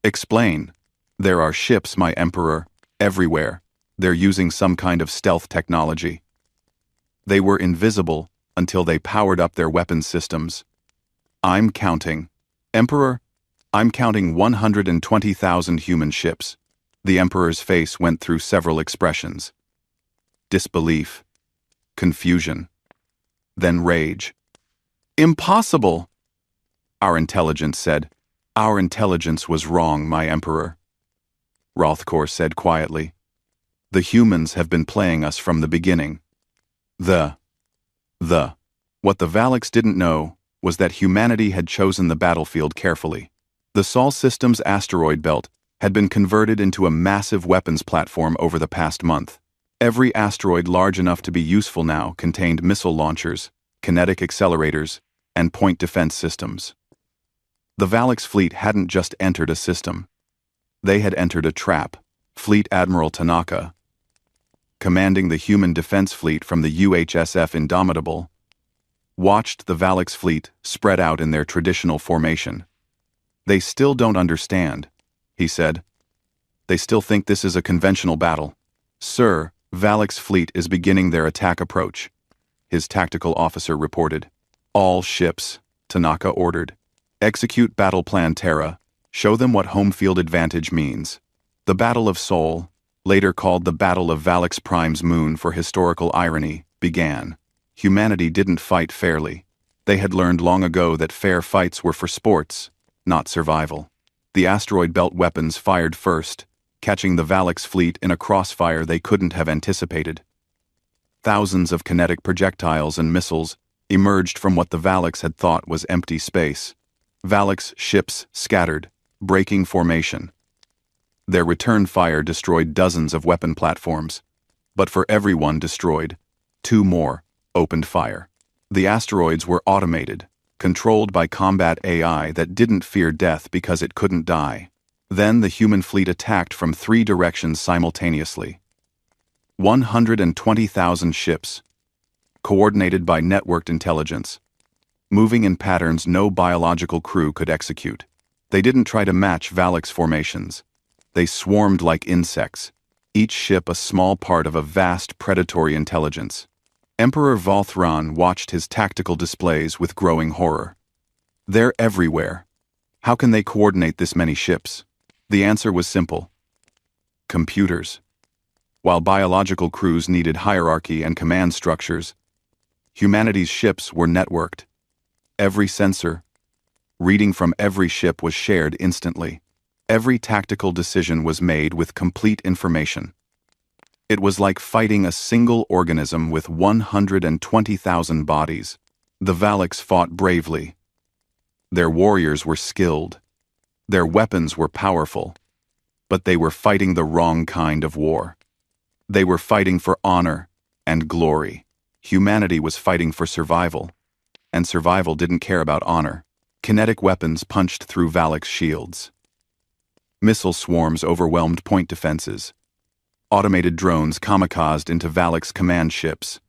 Explain. There are ships, my emperor, everywhere. They're using some kind of stealth technology. They were invisible until they powered up their weapons systems. I'm counting. Emperor, I'm counting 120,000 human ships. The emperor's face went through several expressions. Disbelief. Confusion. Then rage. Impossible! Our intelligence said. Our intelligence was wrong, my emperor. Ralthkor said quietly. The humans have been playing us from the beginning. What the Valaks didn't know was that humanity had chosen the battlefield carefully. The Sol system's asteroid belt had been converted into a massive weapons platform over the past month. Every asteroid large enough to be useful now contained missile launchers, kinetic accelerators, and point defense systems. The Valaks fleet hadn't just entered a system. They had entered a trap. Fleet Admiral Tanaka, commanding the human defense fleet from the UHSF Indomitable, watched the Valaks fleet spread out in their traditional formation. They still don't understand, he said. They still think this is a conventional battle. Sir, Valaks fleet is beginning their attack approach, his tactical officer reported. All ships, Tanaka ordered. Execute Battle Plan Terra. Show them what home field advantage means. The Battle of Sol, later called the Battle of Valaks Prime's moon for historical irony, began. Humanity didn't fight fairly. They had learned long ago that fair fights were for sports, not survival. The asteroid belt weapons fired first, catching the Valaks fleet in a crossfire they couldn't have anticipated. Thousands of kinetic projectiles and missiles emerged from what the Valaks had thought was empty space. Valaks ships scattered, breaking formation. Their return fire destroyed dozens of weapon platforms. But for every one destroyed, 2 more opened fire. The asteroids were automated, controlled by combat AI that didn't fear death because it couldn't die. Then the human fleet attacked from 3 directions simultaneously. 120,000 ships, coordinated by networked intelligence, moving in patterns no biological crew could execute. They didn't try to match Valak's formations. They swarmed like insects, each ship a small part of a vast predatory intelligence. Emperor Valthran watched his tactical displays with growing horror. They're everywhere. How can they coordinate this many ships? The answer was simple. Computers. While biological crews needed hierarchy and command structures, humanity's ships were networked. Every sensor, reading from every ship was shared instantly. Every tactical decision was made with complete information. It was like fighting a single organism with 120,000 bodies. The Valaks fought bravely. Their warriors were skilled. Their weapons were powerful. But they were fighting the wrong kind of war. They were fighting for honor and glory. Humanity was fighting for survival. And survival didn't care about honor. Kinetic weapons punched through Valak's shields. Missile swarms overwhelmed point defenses. Automated drones kamikazed into Valak's command ships,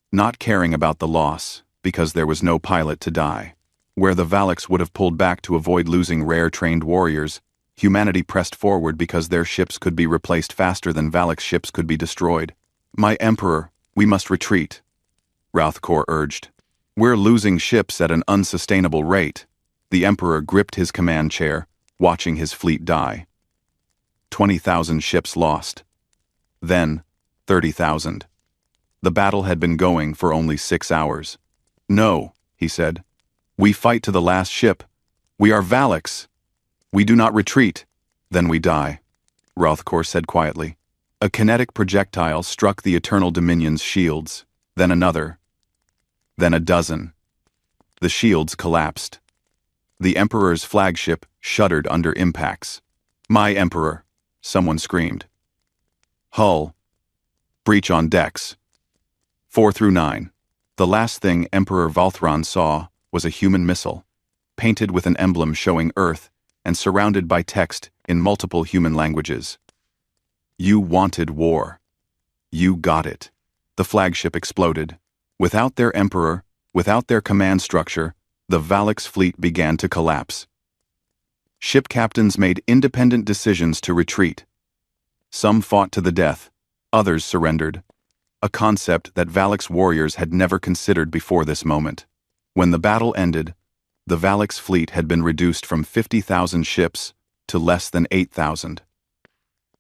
not caring about the loss because there was no pilot to die. Where the Valaks would have pulled back to avoid losing rare trained warriors, humanity pressed forward because their ships could be replaced faster than Valak's ships could be destroyed. "My Emperor, we must retreat," Rauthkor urged. "We're losing ships at an unsustainable rate." The Emperor gripped his command chair, watching his fleet die. 20,000 ships lost. Then, 30,000. The battle had been going for only 6 hours. "No," he said. "We fight to the last ship. We are Valaks. We do not retreat. Then we die," Rauthkor said quietly. A kinetic projectile struck the Eternal Dominion's shields, then another, then a dozen. The shields collapsed. The Emperor's flagship shuddered under impacts. "My Emperor," someone screamed. "Hull. Breach on decks. 4 through 9. The last thing Emperor Valthran saw was a human missile, painted with an emblem showing Earth and surrounded by text in multiple human languages. "You wanted war. You got it." The flagship exploded. Without their Emperor, without their command structure, the Valak's fleet began to collapse. Ship captains made independent decisions to retreat. Some fought to the death, others surrendered, a concept that Valak's warriors had never considered before this moment. When the battle ended, the Valak's fleet had been reduced from 50,000 ships to less than 8,000.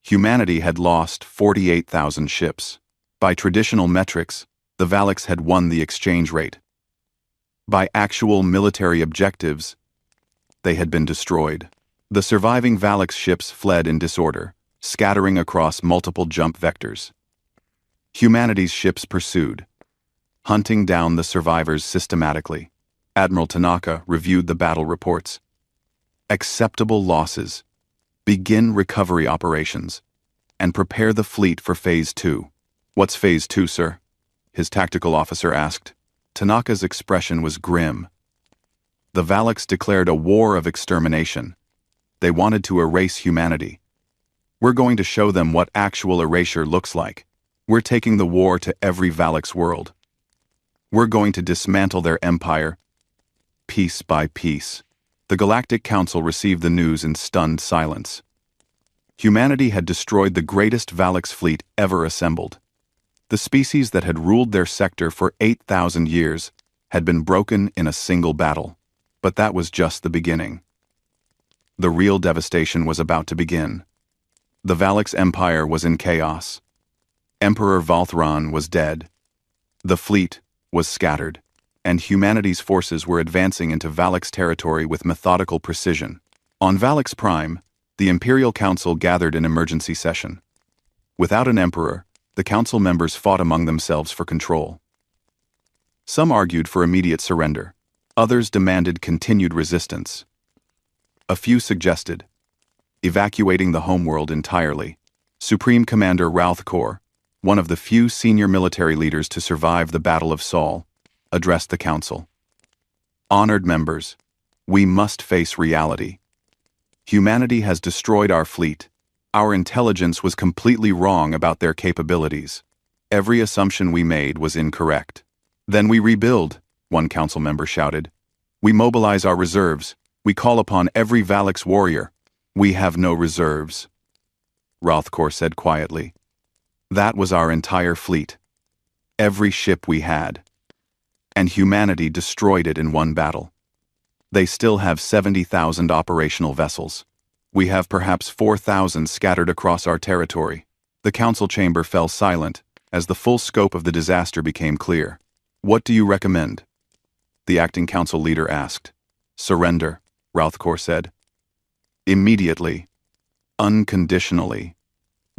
Humanity had lost 48,000 ships. By traditional metrics, the Valaks had won the exchange rate. By actual military objectives, they had been destroyed. The surviving Valaks ships fled in disorder, scattering across multiple jump vectors. Humanity's ships pursued, hunting down the survivors systematically. Admiral Tanaka reviewed the battle reports. "Acceptable losses. Begin recovery operations. And prepare the fleet for Phase 2. "What's Phase 2, sir?" his tactical officer asked. Tanaka's expression was grim. The Valaks declared a war of extermination. They wanted to erase humanity. "We're going to show them what actual erasure looks like. We're taking the war to every Valak's world. We're going to dismantle their empire, piece by piece." The Galactic Council received the news in stunned silence. Humanity had destroyed the greatest Valak's fleet ever assembled. The species that had ruled their sector for 8,000 years had been broken in a single battle. But that was just the beginning. The real devastation was about to begin. The Valak's empire was in chaos. Emperor Valthran was dead. The fleet was scattered, and humanity's forces were advancing into Valak's territory with methodical precision. On Valak's Prime, the Imperial Council gathered in emergency session. Without an emperor, the council members fought among themselves for control. Some argued for immediate surrender. Others demanded continued resistance. A few suggested evacuating the homeworld entirely. Supreme Commander Rauthkor, one of the few senior military leaders to survive the Battle of Saul, addressed the council. Honored members, we must face reality. Humanity has destroyed our fleet. Our intelligence was completely wrong about their capabilities. Every assumption we made was incorrect. Then we rebuild, one council member shouted. We mobilize our reserves. We call upon every Valix warrior. We have no reserves, Rothkor said quietly. That was our entire fleet. Every ship we had. And humanity destroyed it in one battle. They still have 70,000 operational vessels. We have perhaps 4,000 scattered across our territory. The council chamber fell silent as the full scope of the disaster became clear. What do you recommend? The acting council leader asked. Surrender, Rothkor said. Immediately. Unconditionally.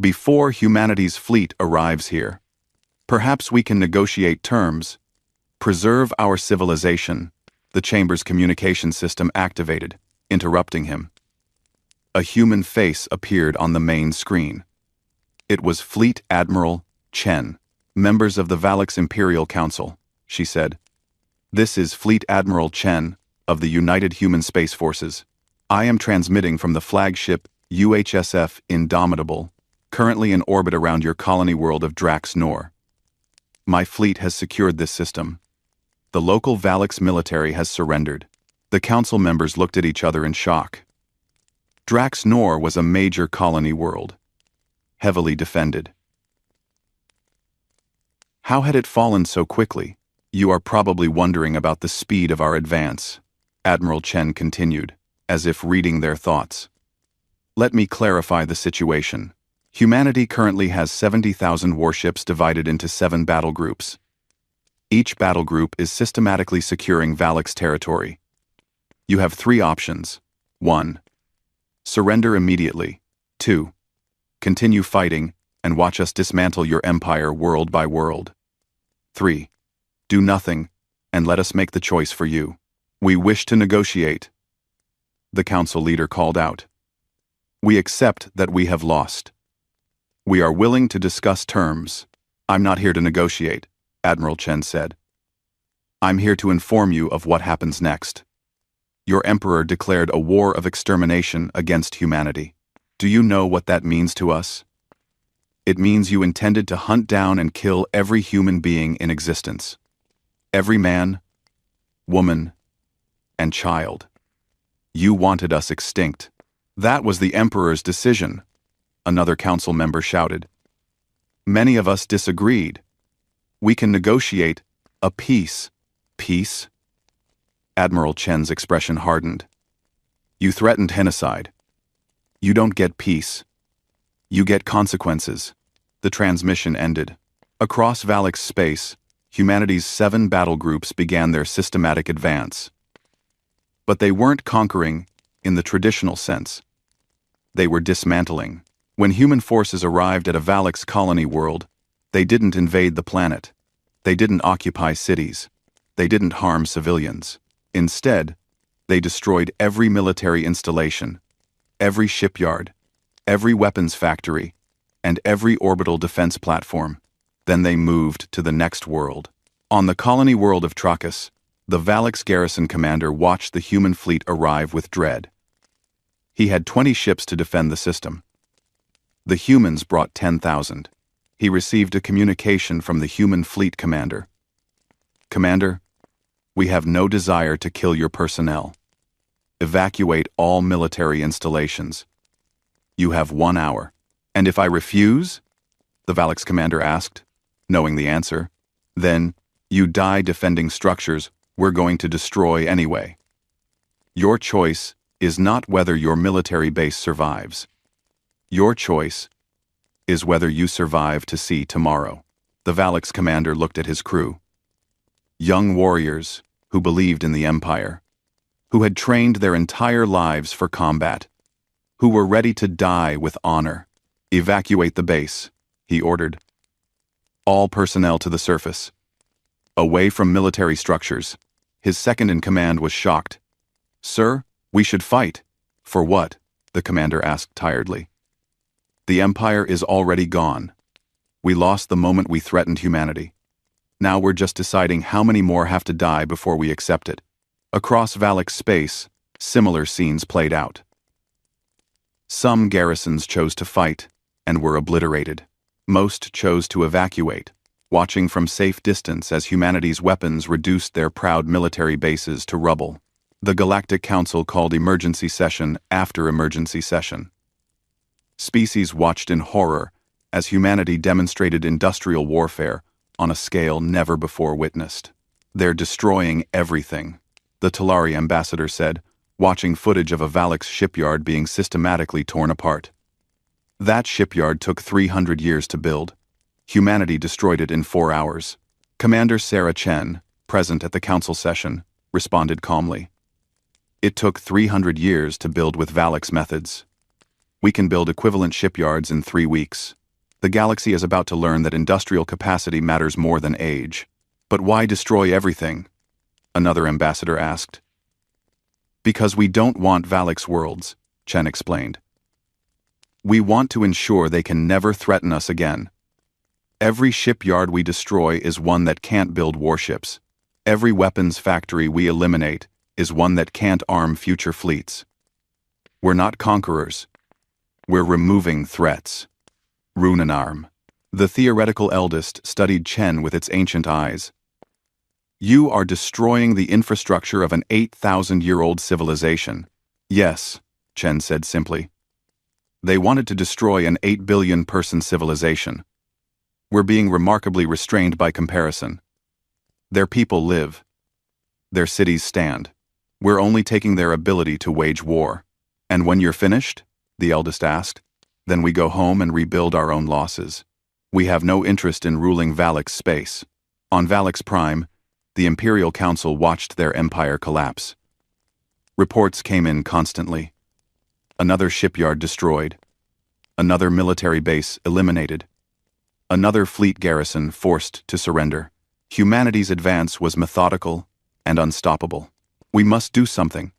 Before humanity's fleet arrives here. Perhaps we can negotiate terms. Preserve our civilization. The chamber's communication system activated, interrupting him. A human face appeared on the main screen. It was Fleet Admiral Chen, members of the Valix Imperial Council, she said. This is Fleet Admiral Chen of the United Human Space Forces. I am transmitting from the flagship UHSF Indomitable, currently in orbit around your colony world of Drax Nor. My fleet has secured this system. The local Valix military has surrendered. The council members looked at each other in shock. Drax Nor was a major colony world, heavily defended. How had it fallen so quickly? You are probably wondering about the speed of our advance, Admiral Chen continued, as if reading their thoughts. Let me clarify the situation. Humanity currently has 70,000 warships divided into 7 battle groups. Each battle group is systematically securing Valix territory. You have 3 options. 1. Surrender immediately. 2. Continue fighting and watch us dismantle your empire world by world. 3. Do nothing and let us make the choice for you. We wish to negotiate. The council leader called out. We accept that we have lost. We are willing to discuss terms. I'm not here to negotiate, Admiral Chen said. I'm here to inform you of what happens next. Your emperor declared a war of extermination against humanity. Do you know what that means to us? It means you intended to hunt down and kill every human being in existence. Every man, woman, and child. You wanted us extinct. That was the emperor's decision, another council member shouted. Many of us disagreed. We can negotiate a peace. Peace? Admiral Chen's expression hardened. You threatened genocide. You don't get peace. You get consequences. The transmission ended. Across Valix space, humanity's 7 battle groups began their systematic advance. But they weren't conquering in the traditional sense. They were dismantling. When human forces arrived at a Valix colony world, they didn't invade the planet. They didn't occupy cities. They didn't harm civilians. Instead, they destroyed every military installation, every shipyard, every weapons factory, and every orbital defense platform. Then they moved to the next world. On the colony world of Trachis, the Valix garrison commander watched the human fleet arrive with dread. He had 20 ships to defend the system. The humans brought 10,000. He received a communication from the human fleet commander. Commander, we have no desire to kill your personnel. Evacuate all military installations. You have 1 hour. And if I refuse? The Valix commander asked, knowing the answer. Then, you die defending structures we're going to destroy anyway. Your choice is not whether your military base survives. Your choice is whether you survive to see tomorrow. The Valix commander looked at his crew. Young warriors who believed in the Empire, who had trained their entire lives for combat, who were ready to die with honor. Evacuate the base, he ordered. All personnel to the surface. Away from military structures. His second-in-command was shocked. Sir, we should fight. For what? The commander asked tiredly. The Empire is already gone. We lost the moment we threatened humanity. Now we're just deciding how many more have to die before we accept it. Across Valak's space, similar scenes played out. Some garrisons chose to fight and were obliterated. Most chose to evacuate, watching from safe distance as humanity's weapons reduced their proud military bases to rubble. The Galactic Council called emergency session after emergency session. Species watched in horror as humanity demonstrated industrial warfare on a scale never before witnessed. They're destroying everything, the Talari ambassador said, watching footage of a Valak's shipyard being systematically torn apart. That shipyard took 300 years to build. Humanity destroyed it in 4 hours. Commander Sarah Chen, present at the council session, responded calmly. It took 300 years to build with Valak's methods. We can build equivalent shipyards in 3 weeks. The galaxy is about to learn that industrial capacity matters more than age. But why destroy everything? Another ambassador asked. Because we don't want Valak's worlds, Chen explained. We want to ensure they can never threaten us again. Every shipyard we destroy is one that can't build warships. Every weapons factory we eliminate is one that can't arm future fleets. We're not conquerors. We're removing threats. Runenarm. The theoretical eldest studied Chen with its ancient eyes. You are destroying the infrastructure of an 8,000-year-old civilization. Yes, Chen said simply. They wanted to destroy an 8 billion-person civilization. We're being remarkably restrained by comparison. Their people live. Their cities stand. We're only taking their ability to wage war. And when you're finished, the eldest asked, then we go home and rebuild our own losses. We have no interest in ruling Valak's space. On Valak's Prime, the Imperial Council watched their empire collapse. Reports came in constantly. Another shipyard destroyed. Another military base eliminated. Another fleet garrison forced to surrender. Humanity's advance was methodical and unstoppable. We must do something,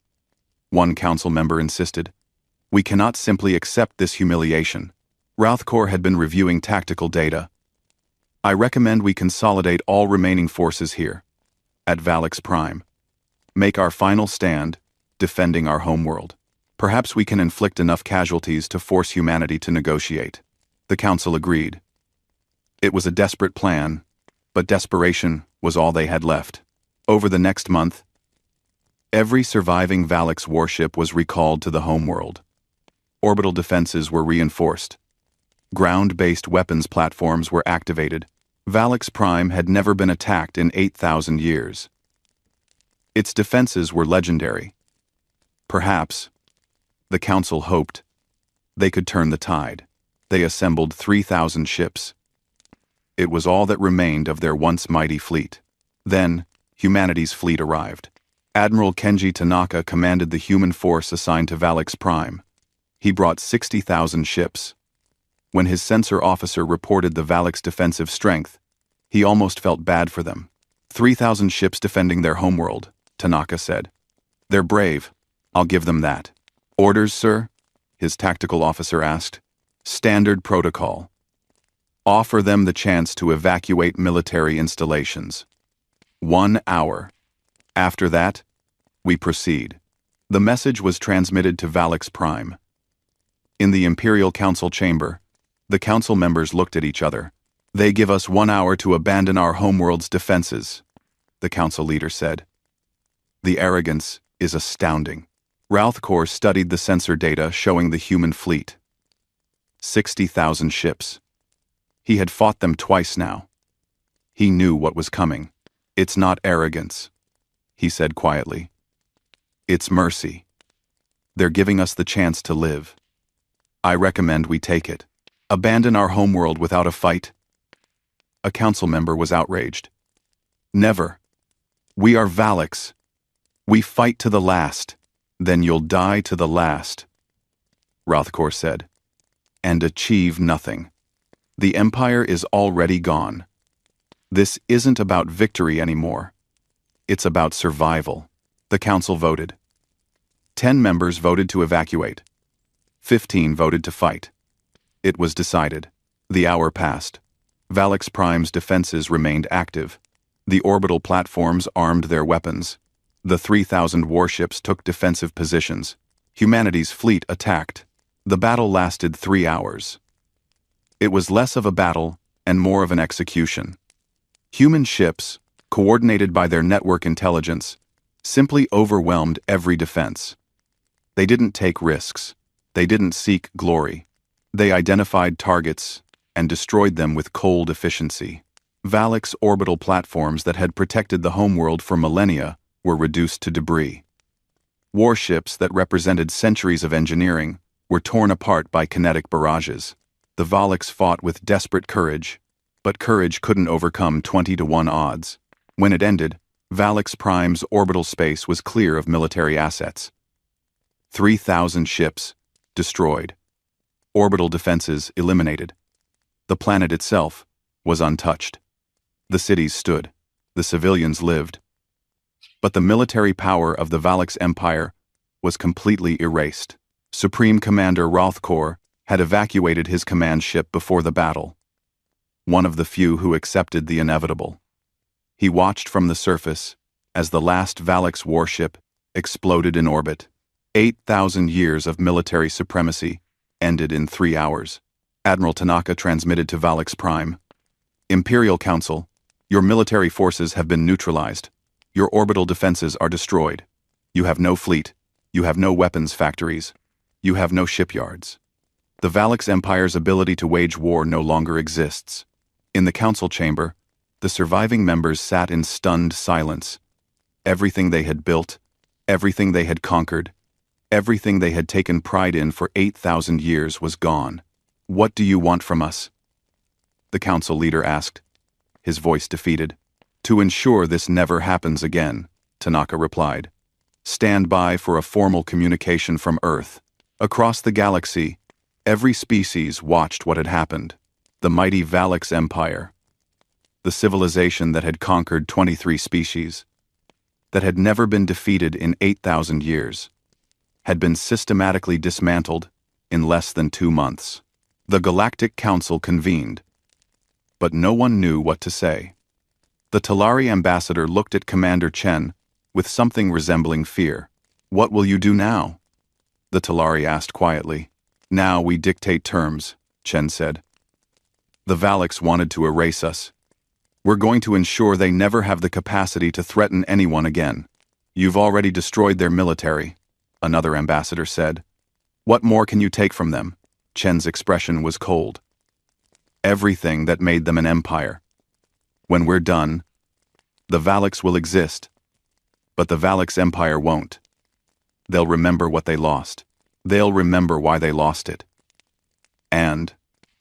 one council member insisted. We cannot simply accept this humiliation. Routhcore had been reviewing tactical data. I recommend we consolidate all remaining forces here, at Valak's Prime. Make our final stand, defending our homeworld. Perhaps we can inflict enough casualties to force humanity to negotiate. The council agreed. It was a desperate plan, but desperation was all they had left. Over the next month, every surviving Valak's warship was recalled to the homeworld. Orbital defenses were reinforced. Ground-based weapons platforms were activated. Valak's Prime had never been attacked in 8,000 years. Its defenses were legendary. Perhaps, the Council hoped, they could turn the tide. They assembled 3,000 ships. It was all that remained of their once mighty fleet. Then, humanity's fleet arrived. Admiral Kenji Tanaka commanded the human force assigned to Valak's Prime. He brought 60,000 ships. When his censor officer reported the Valak's defensive strength, he almost felt bad for them. 3,000 ships defending their homeworld, Tanaka said. They're brave. I'll give them that. Orders, sir? His tactical officer asked. Standard protocol. Offer them the chance to evacuate military installations. 1 hour. After that, we proceed. The message was transmitted to Valak's Prime. In the Imperial Council chamber, the council members looked at each other. They give us 1 hour to abandon our homeworld's defenses, the council leader said. The arrogance is astounding. Routhcore studied the sensor data showing the human fleet. 60,000 ships. He had fought them twice now. He knew what was coming. It's not arrogance, he said quietly. It's mercy. They're giving us the chance to live. I recommend we take it. Abandon our homeworld without a fight. A council member was outraged. Never. We are Valaks. We fight to the last. Then you'll die to the last, Routhcore said. And achieve nothing. The Empire is already gone. This isn't about victory anymore. It's about survival. The council voted. 10 members voted to evacuate. 15 voted to fight. It was decided. The hour passed. Valix Prime's defenses remained active. The orbital platforms armed their weapons. The 3,000 warships took defensive positions. Humanity's fleet attacked. The battle lasted 3 hours. It was less of a battle and more of an execution. Human ships, coordinated by their network intelligence, simply overwhelmed every defense. They didn't take risks. They didn't seek glory. They identified targets and destroyed them with cold efficiency. Valix orbital platforms that had protected the homeworld for millennia were reduced to debris. Warships that represented centuries of engineering were torn apart by kinetic barrages. The Valix fought with desperate courage, but courage couldn't overcome 20-to-1 odds. When it ended, Valix Prime's orbital space was clear of military assets. 3,000 ships destroyed. Orbital defenses eliminated. The planet itself was untouched. The cities stood. The civilians lived. But the military power of the Valix Empire was completely erased. Supreme Commander Rothkor had evacuated his command ship before the battle. One of the few who accepted the inevitable. He watched from the surface as the last Valix warship exploded in orbit. 8,000 years of military supremacy ended in 3 hours. Admiral Tanaka transmitted to Valix Prime. Imperial Council, your military forces have been neutralized. Your orbital defenses are destroyed. You have no fleet. You have no weapons factories. You have no shipyards. The Valix Empire's ability to wage war no longer exists. In the council chamber, the surviving members sat in stunned silence. Everything they had built, everything they had conquered, everything they had taken pride in for 8,000 years was gone. What do you want from us? The council leader asked, his voice defeated. To ensure this never happens again, Tanaka replied. Stand by for a formal communication from Earth. Across the galaxy, every species watched what had happened. The mighty Valix Empire. The civilization that had conquered 23 species, that had never been defeated in 8,000 years, had been systematically dismantled in less than 2 months. The Galactic Council convened, but no one knew what to say. The Talari ambassador looked at Commander Chen with something resembling fear. What will you do now? The Talari asked quietly. Now we dictate terms, Chen said. The Valix wanted to erase us. We're going to ensure they never have the capacity to threaten anyone again. You've already destroyed their military, another ambassador said. What more can you take from them? Chen's expression was cold. Everything that made them an empire. When we're done, the Valix will exist, but the Valix Empire won't. They'll remember what they lost. They'll remember why they lost it. And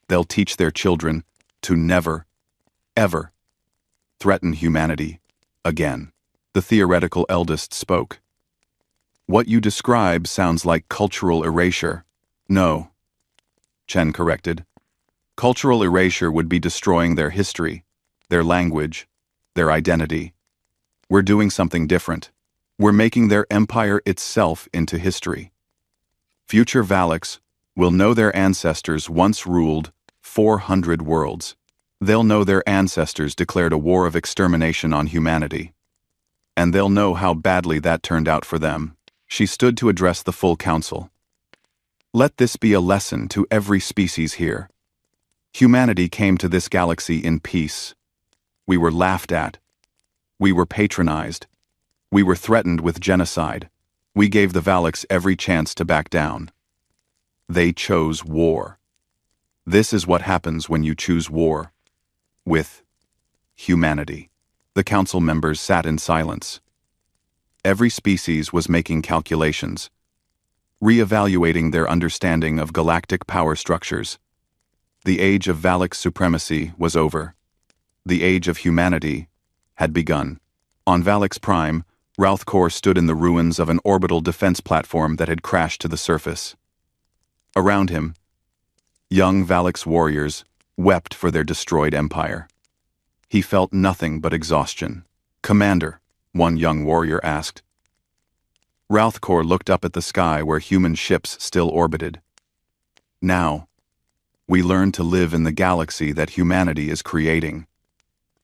they'll teach their children to never, ever threaten humanity again. The theoretical eldest spoke. What you describe sounds like cultural erasure. No, Chen corrected. Cultural erasure would be destroying their history, their language, their identity. We're doing something different. We're making their empire itself into history. Future Valix will know their ancestors once ruled 400 worlds. They'll know their ancestors declared a war of extermination on humanity. And they'll know how badly that turned out for them. She stood to address the full council. Let this be a lesson to every species here. Humanity came to this galaxy in peace. We were laughed at. We were patronized. We were threatened with genocide. We gave the Valix every chance to back down. They chose war. This is what happens when you choose war. With humanity. The council members sat in silence. Every species was making calculations, re-evaluating their understanding of galactic power structures. The age of Valix supremacy was over. The age of humanity had begun. On Valix Prime, Rothkor stood in the ruins of an orbital defense platform that had crashed to the surface. Around him, young Valix warriors wept for their destroyed empire. He felt nothing but exhaustion. Commander, one young warrior asked. Rothkor looked up at the sky where human ships still orbited. Now, We learn to live in the galaxy that humanity is creating.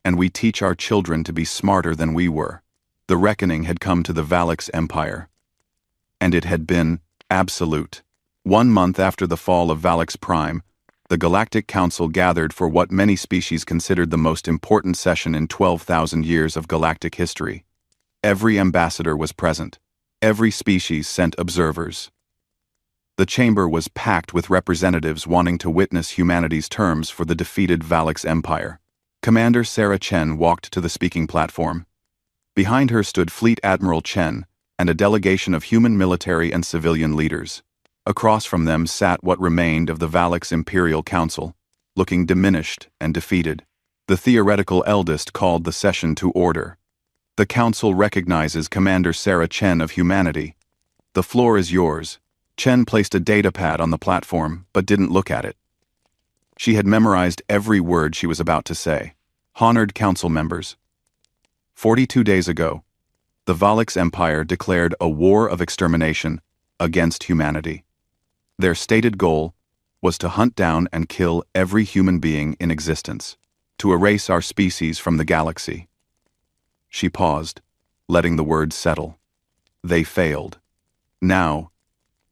And we teach our children to be smarter than we were. The reckoning had come to the Valix Empire. And it had been absolute. 1 month after the fall of Valix Prime, the Galactic Council gathered for what many species considered the most important session in 12,000 years of galactic history. Every ambassador was present. Every species sent observers. The chamber was packed with representatives wanting to witness humanity's terms for the defeated Valix Empire. Commander Sarah Chen walked to the speaking platform. Behind her stood Fleet Admiral Chen and a delegation of human military and civilian leaders. Across from them sat what remained of the Valix Imperial Council, looking diminished and defeated. The theoretical eldest called the session to order. The Council recognizes Commander Sarah Chen of humanity. The floor is yours. Chen placed a datapad on the platform, but didn't look at it. She had memorized every word she was about to say. Honored Council members. 42 days ago, the Valix Empire declared a war of extermination against humanity. Their stated goal was to hunt down and kill every human being in existence, to erase our species from the galaxy. She paused, letting the words settle. They failed. Now,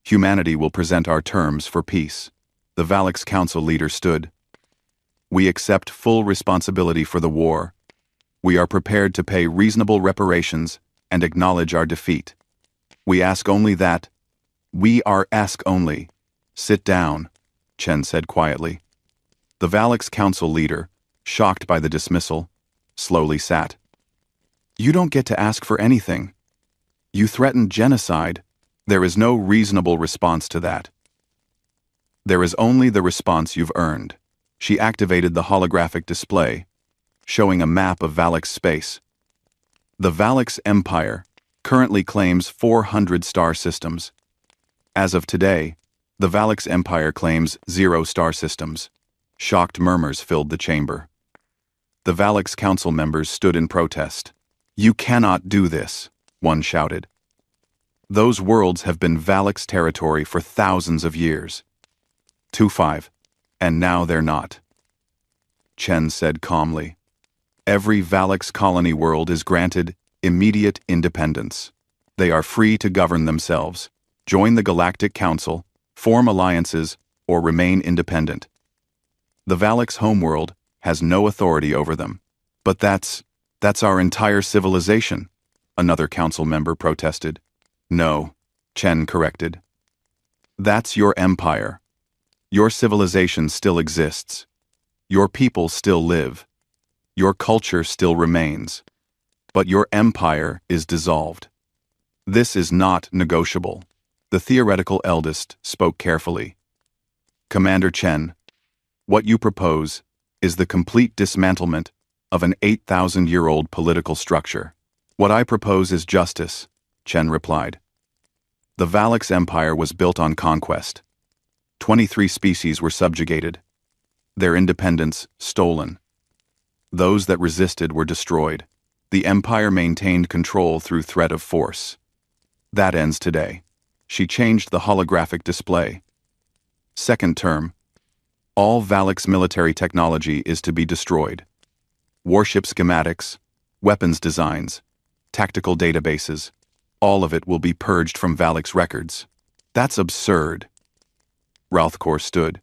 humanity will present our terms for peace. The Valix Council leader stood. We accept full responsibility for the war. We are prepared to pay reasonable reparations and acknowledge our defeat. We ask only that. Ask only. Sit down, Chen said quietly. The Valix Council leader, shocked by the dismissal, slowly sat. You don't get to ask for anything. You threatened genocide. There is no reasonable response to that. There is only the response you've earned. She activated the holographic display, showing a map of Valix space. The Valix Empire currently claims 400 star systems. As of today, the Valix Empire claims 0 star systems. Shocked murmurs filled the chamber. The Valix Council members stood in protest. You cannot do this, one shouted. Those worlds have been Valix territory for thousands of years. 2-5, and now they're not. Chen said calmly. Every Valix colony world is granted immediate independence. They are free to govern themselves, join the Galactic Council, form alliances, or remain independent. The Valix homeworld has no authority over them. But that's our entire civilization, another council member protested. No, Chen corrected. That's your empire. Your civilization still exists. Your people still live. Your culture still remains. But your empire is dissolved. This is not negotiable. The theoretical eldest spoke carefully. Commander Chen, what you propose is the complete dismantlement of an 8,000-year-old political structure. What I propose is justice, Chen replied. The Valix Empire was built on conquest. 23 species were subjugated. Their independence stolen. Those that resisted were destroyed. The Empire maintained control through threat of force. That ends today. She changed the holographic display. Second term. All Valix military technology is to be destroyed. Warship schematics, weapons designs, tactical databases, all of it will be purged from Valix records. That's absurd. Ralthkor stood.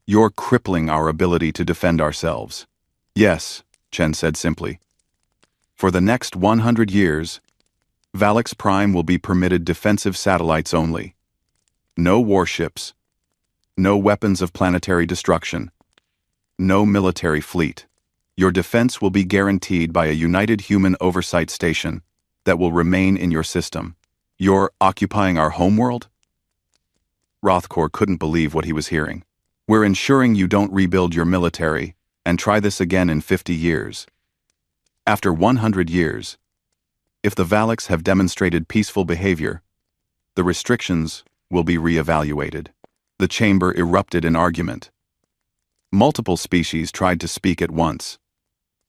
You're crippling our ability to defend ourselves. Yes, Chen said simply. For the next 100 years, Valix Prime will be permitted defensive satellites only. No warships. No weapons of planetary destruction. No military fleet. Your defense will be guaranteed by a united human oversight station that will remain in your system. You're occupying our homeworld? Ralthkor couldn't believe what he was hearing. We're ensuring you don't rebuild your military and try this again in 50 years. After 100 years, if the Valix have demonstrated peaceful behavior, the restrictions will be re-evaluated. The chamber erupted in argument. Multiple species tried to speak at once.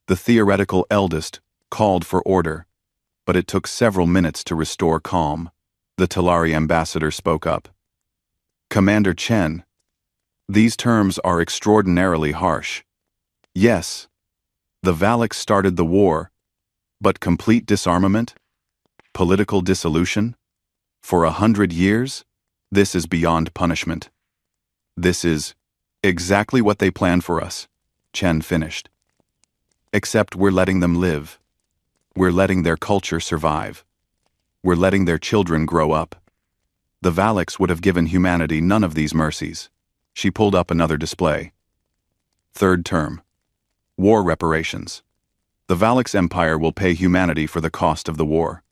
The theoretical eldest called for order, but it took several minutes to restore calm. The Talari ambassador spoke up. Commander Chen, These terms are extraordinarily harsh. Yes, the Valaks started the war, but complete disarmament? Political dissolution? For 100 years? This is beyond punishment. This is exactly what they planned for us, Chen finished. Except we're letting them live. We're letting their culture survive. We're letting their children grow up. The Valaks would have given humanity none of these mercies. She pulled up another display. Third term. War reparations. The Valaks Empire will pay humanity for the cost of the war.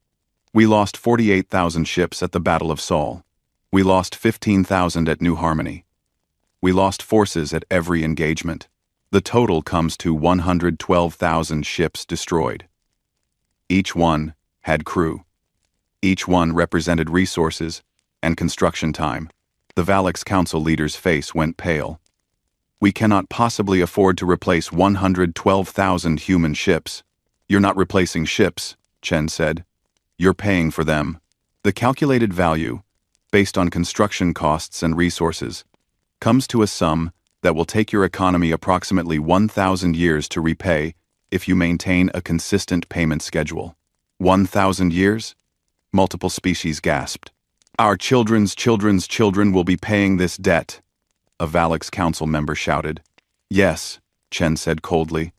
We lost 48,000 ships at the Battle of Sol. We lost 15,000 at New Harmony. We lost forces at every engagement. The total comes to 112,000 ships destroyed. Each one had crew. Each one represented resources and construction time. The Valaks Council leader's face went pale. We cannot possibly afford to replace 112,000 human ships. You're not replacing ships, Chen said. You're paying for them. The calculated value, based on construction costs and resources, comes to a sum that will take your economy approximately 1,000 years to repay if you maintain a consistent payment schedule. 1,000 years? Multiple species gasped. Our children's children's children will be paying this debt, a Valaks Council member shouted. Yes, Chen said coldly.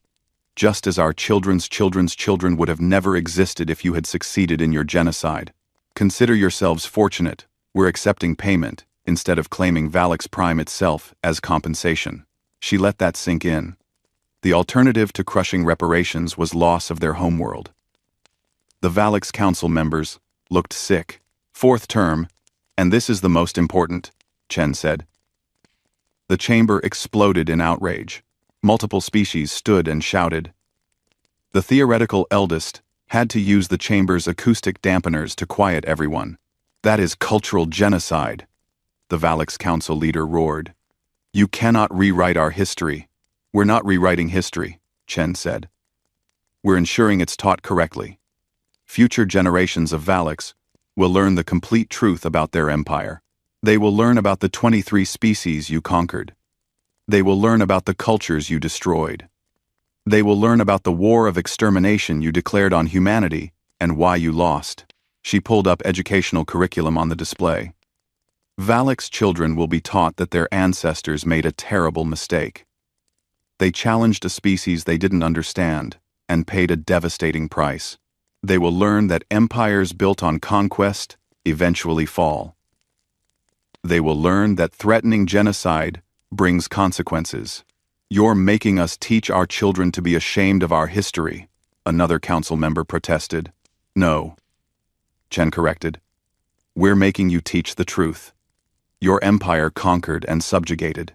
Just as our children's children's children would have never existed if you had succeeded in your genocide. Consider yourselves fortunate. We're accepting payment, instead of claiming Valaks Prime itself as compensation. She let that sink in. The alternative to crushing reparations was loss of their homeworld. The Valaks Council members looked sick. Fourth term, and this is the most important, Chen said. The chamber exploded in outrage. Multiple species stood and shouted. The theoretical eldest had to use the chamber's acoustic dampeners to quiet everyone. That is cultural genocide, the Valaks Council leader roared. You cannot rewrite our history. We're not rewriting history, Chen said. We're ensuring it's taught correctly. Future generations of Valaks will learn the complete truth about their empire. They will learn about the 23 species you conquered. They will learn about the cultures you destroyed. They will learn about the war of extermination you declared on humanity and why you lost. She pulled up educational curriculum on the display. Valaks children will be taught that their ancestors made a terrible mistake. They challenged a species they didn't understand and paid a devastating price. They will learn that empires built on conquest eventually fall. They will learn that threatening genocide brings consequences. You're making us teach our children to be ashamed of our history, another council member protested. No, Chen corrected. We're making you teach the truth. Your empire conquered and subjugated.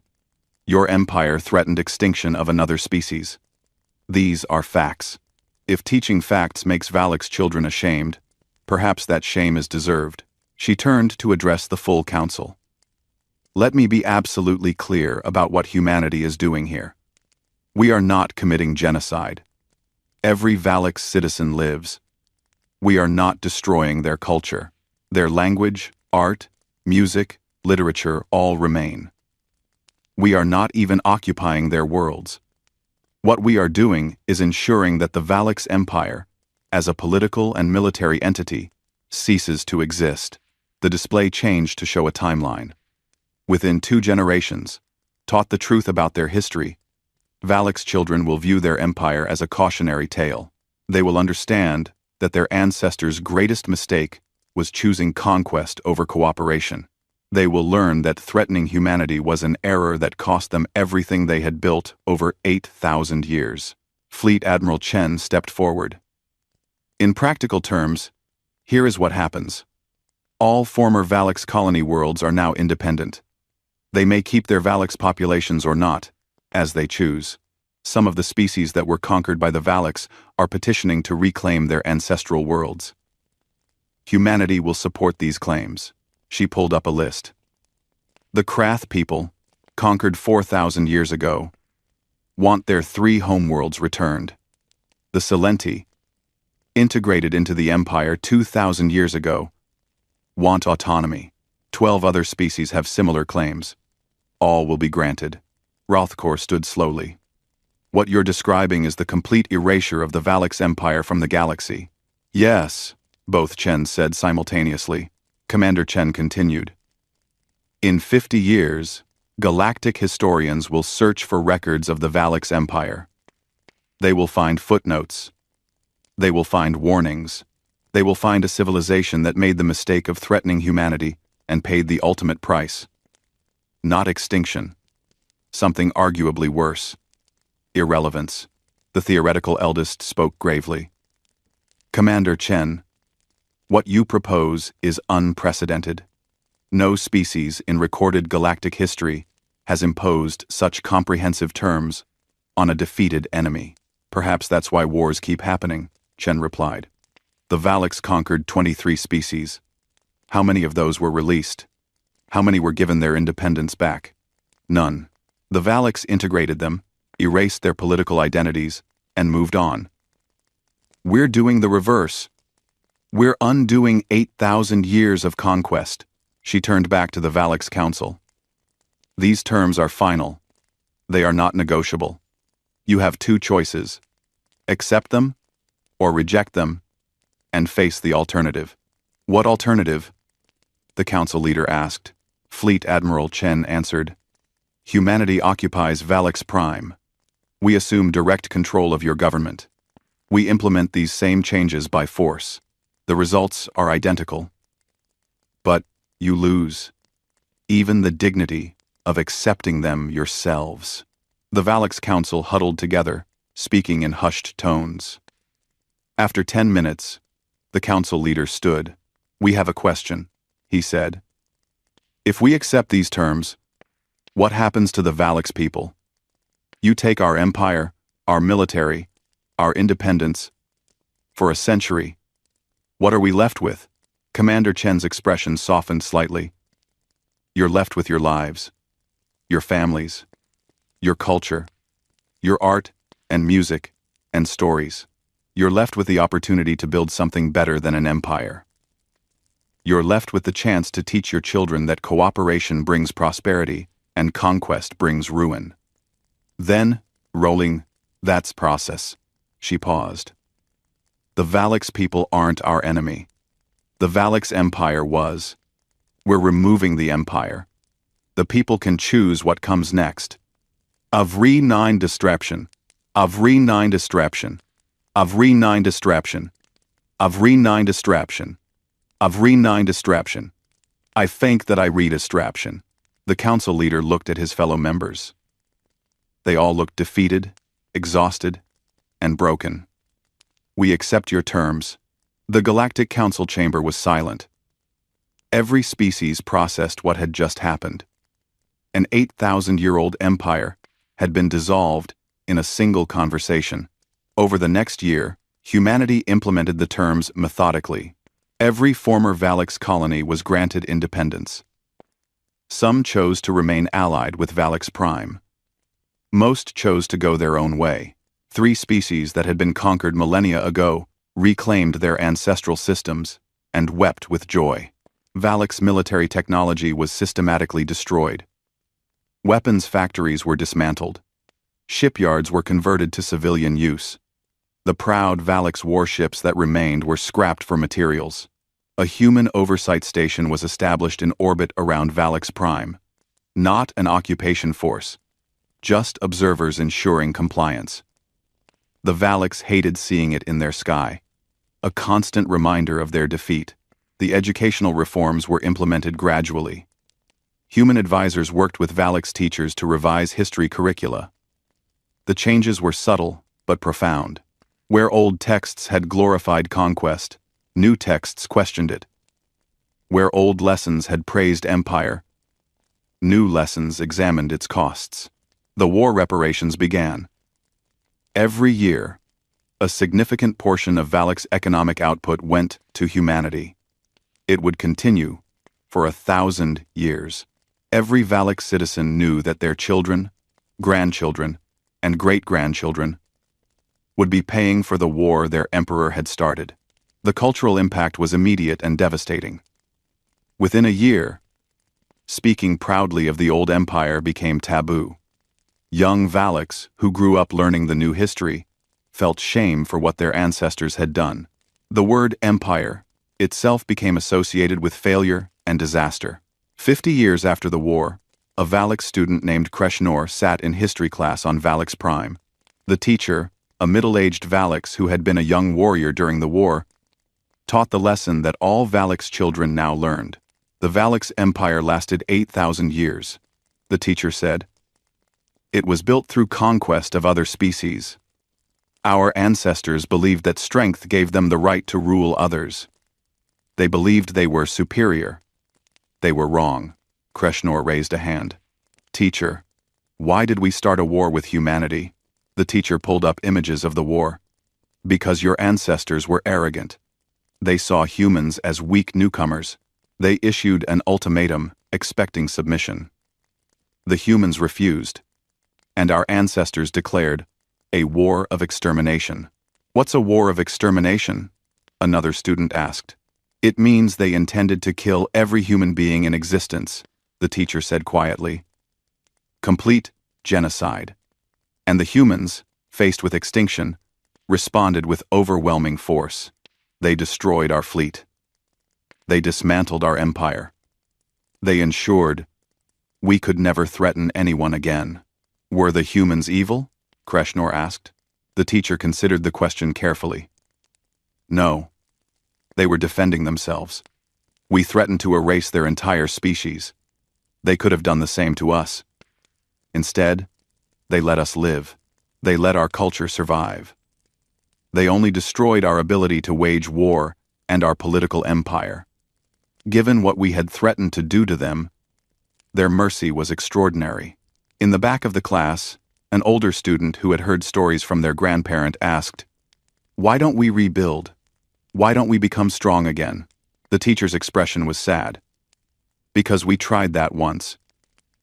Your empire threatened extinction of another species. These are facts. If teaching facts makes Valaks children ashamed, perhaps that shame is deserved. She turned to address the full council. Let me be absolutely clear about what humanity is doing here. We are not committing genocide. Every Valaks citizen lives. We are not destroying their culture. Their language, art, music, literature all remain. We are not even occupying their worlds. What we are doing is ensuring that the Valaks Empire, as a political and military entity, ceases to exist. The display changed to show a timeline. Within 2 generations, taught the truth about their history, Valaks children will view their empire as a cautionary tale. They will understand that their ancestors' greatest mistake was choosing conquest over cooperation. They will learn that threatening humanity was an error that cost them everything they had built over 8,000 years. Fleet Admiral Chen stepped forward. In practical terms, here is what happens. All former Valaks colony worlds are now independent. They may keep their Valaks populations or not, as they choose. Some of the species that were conquered by the Valaks are petitioning to reclaim their ancestral worlds. Humanity will support these claims. She pulled up a list. The Krath people, conquered 4,000 years ago, want their 3 homeworlds returned. The Silenti, integrated into the Empire 2,000 years ago, want autonomy. 12 other species have similar claims. All will be granted. Rothkor stood slowly. What you're describing is the complete erasure of the Valix Empire from the galaxy. Yes, both Chen said simultaneously. Commander Chen continued. In 50 years, galactic historians will search for records of the Valix Empire. They will find footnotes. They will find warnings. They will find a civilization that made the mistake of threatening humanity and paid the ultimate price. Not extinction. Something arguably worse. Irrelevance. The theoretical eldest spoke gravely. Commander Chen, what you propose is unprecedented. No species in recorded galactic history has imposed such comprehensive terms on a defeated enemy. Perhaps that's why wars keep happening, Chen replied. The Valix conquered 23 species. How many of those were released? How many were given their independence back? None. The Valix integrated them, erased their political identities, and moved on. We're doing the reverse. We're undoing 8,000 years of conquest. She turned back to the Valix Council. These terms are final. They are not negotiable. You have two choices. Accept them, or reject them, and face the alternative. What alternative? The council leader asked. Fleet Admiral Chen answered. Humanity occupies Valix Prime. We assume direct control of your government. We implement these same changes by force. The results are identical. But you lose even the dignity of accepting them yourselves. The Valix Council huddled together, speaking in hushed tones. After 10 minutes, the council leader stood. We have a question, he said. If we accept these terms, what happens to the Valix people? You take our empire, our military, our independence. For a century, what are we left with? Commander Chen's expression softened slightly. You're left with your lives, your families, your culture, your art and music and stories. You're left with the opportunity to build something better than an empire. You're left with the chance to teach your children that cooperation brings prosperity and conquest brings ruin. Then, rolling, that's process. She paused. The Valix people aren't our enemy. The Valix Empire was. We're removing the empire. The people can choose what comes next. Avri 9 distraction. Avri 9 distraction. Avri 9 distraction. Avri 9 distraction. Avri 9 distraction. I think that I read distraction. The council leader looked at his fellow members. They all looked defeated, exhausted, and broken. We accept your terms. The Galactic Council chamber was silent. Every species processed what had just happened. An 8,000-year-old empire had been dissolved in a single conversation. Over the next year, humanity implemented the terms methodically. Every former Valix colony was granted independence. Some chose to remain allied with Valix Prime. Most chose to go their own way. 3 species that had been conquered millennia ago reclaimed their ancestral systems and wept with joy. Valix military technology was systematically destroyed. Weapons factories were dismantled. Shipyards were converted to civilian use. The proud Valix warships that remained were scrapped for materials. A human oversight station was established in orbit around Valix Prime. Not an occupation force, just observers ensuring compliance. The Valix hated seeing it in their sky, a constant reminder of their defeat. The educational reforms were implemented gradually. Human advisors worked with Valix teachers to revise history curricula. The changes were subtle but profound. Where old texts had glorified conquest, new texts questioned it. Where old lessons had praised empire, new lessons examined its costs. The war reparations began. Every year, a significant portion of Valix economic output went to humanity. It would continue for 1,000 years. Every Valix citizen knew that their children, grandchildren, and great-grandchildren would be paying for the war their emperor had started. The cultural impact was immediate and devastating. Within a year, Speaking proudly of the old empire became taboo. Young Valaks, who grew up learning the new history, felt shame for what their ancestors had done. The word empire itself became associated with failure and disaster. 50 years after the war, a Valak student named Kreshnor sat in history class on Valaks Prime. The teacher, a middle-aged Valaks who had been a young warrior during the war, taught the lesson that all Valaks children now learned. The Valaks Empire lasted 8,000 years, the teacher said. It was built through conquest of other species. Our ancestors believed that strength gave them the right to rule others. They believed they were superior. They were wrong. Kreshnor raised a hand. Teacher, why did we start a war with humanity? The teacher pulled up images of the war. Because your ancestors were arrogant. They saw humans as weak newcomers. They issued an ultimatum, expecting submission. The humans refused, and our ancestors declared a war of extermination. What's a war of extermination? Another student asked. It means they intended to kill every human being in existence, the teacher said quietly. Complete genocide. And the humans, faced with extinction, responded with overwhelming force. They destroyed our fleet. They dismantled our empire. They ensured we could never threaten anyone again. Were the humans evil? Kreshnor asked. The teacher considered the question carefully. No. They were defending themselves. We threatened to erase their entire species. They could have done the same to us. Instead, they let us live. They let our culture survive. They only destroyed our ability to wage war and our political empire. Given what we had threatened to do to them, their mercy was extraordinary. In the back of the class, an older student who had heard stories from their grandparent asked, "Why don't we rebuild? Why don't we become strong again?" The teacher's expression was sad. Because we tried that once.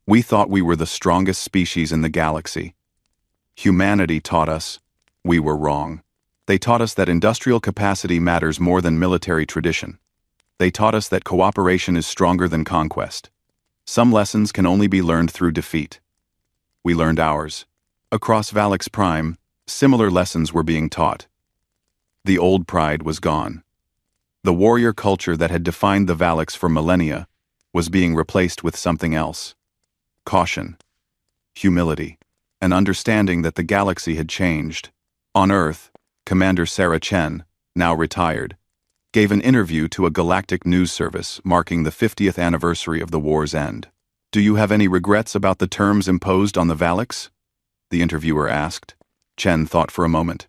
We thought we were the strongest species in the galaxy. Humanity taught us we were wrong. They taught us that industrial capacity matters more than military tradition. They taught us that cooperation is stronger than conquest. Some lessons can only be learned through defeat. We learned ours. Across Valaks Prime, similar lessons were being taught. The old pride was gone. The warrior culture that had defined the Valaks for millennia was being replaced with something else. Caution, humility, an understanding that the galaxy had changed. On Earth, Commander Sarah Chen, now retired, gave an interview to a galactic news service marking the 50th anniversary of the war's end. "Do you have any regrets about the terms imposed on the Valaks?" the interviewer asked. Chen thought for a moment.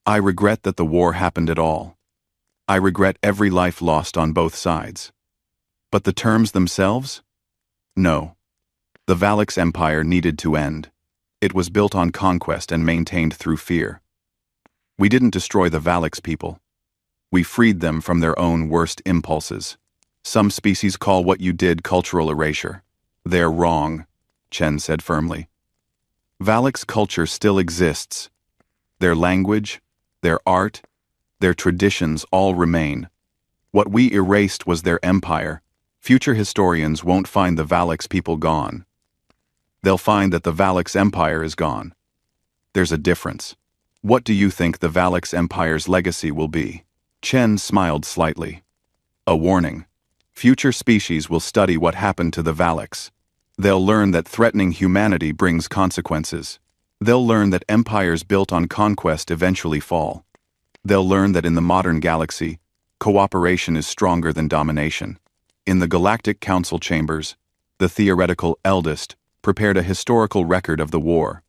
"I regret that the war happened at all. I regret every life lost on both sides. But the terms themselves? No. The Valaks Empire needed to end. It was built on conquest and maintained through fear. We didn't destroy the Valaks people. We freed them from their own worst impulses. Some species call what you did cultural erasure. They're wrong," Chen said firmly. Valaks culture still exists. Their language, their art, their traditions all remain. What we erased was their empire. Future historians won't find the Valaks people gone. They'll find that the Valaks Empire is gone. There's a difference. What do you think the Valaks Empire's legacy will be? Chen smiled slightly. A warning. Future species will study what happened to the Valaks. They'll learn that threatening humanity brings consequences. They'll learn that empires built on conquest eventually fall. They'll learn that in the modern galaxy, cooperation is stronger than domination. In the Galactic Council chambers, the theoretical eldest prepared a historical record of the war.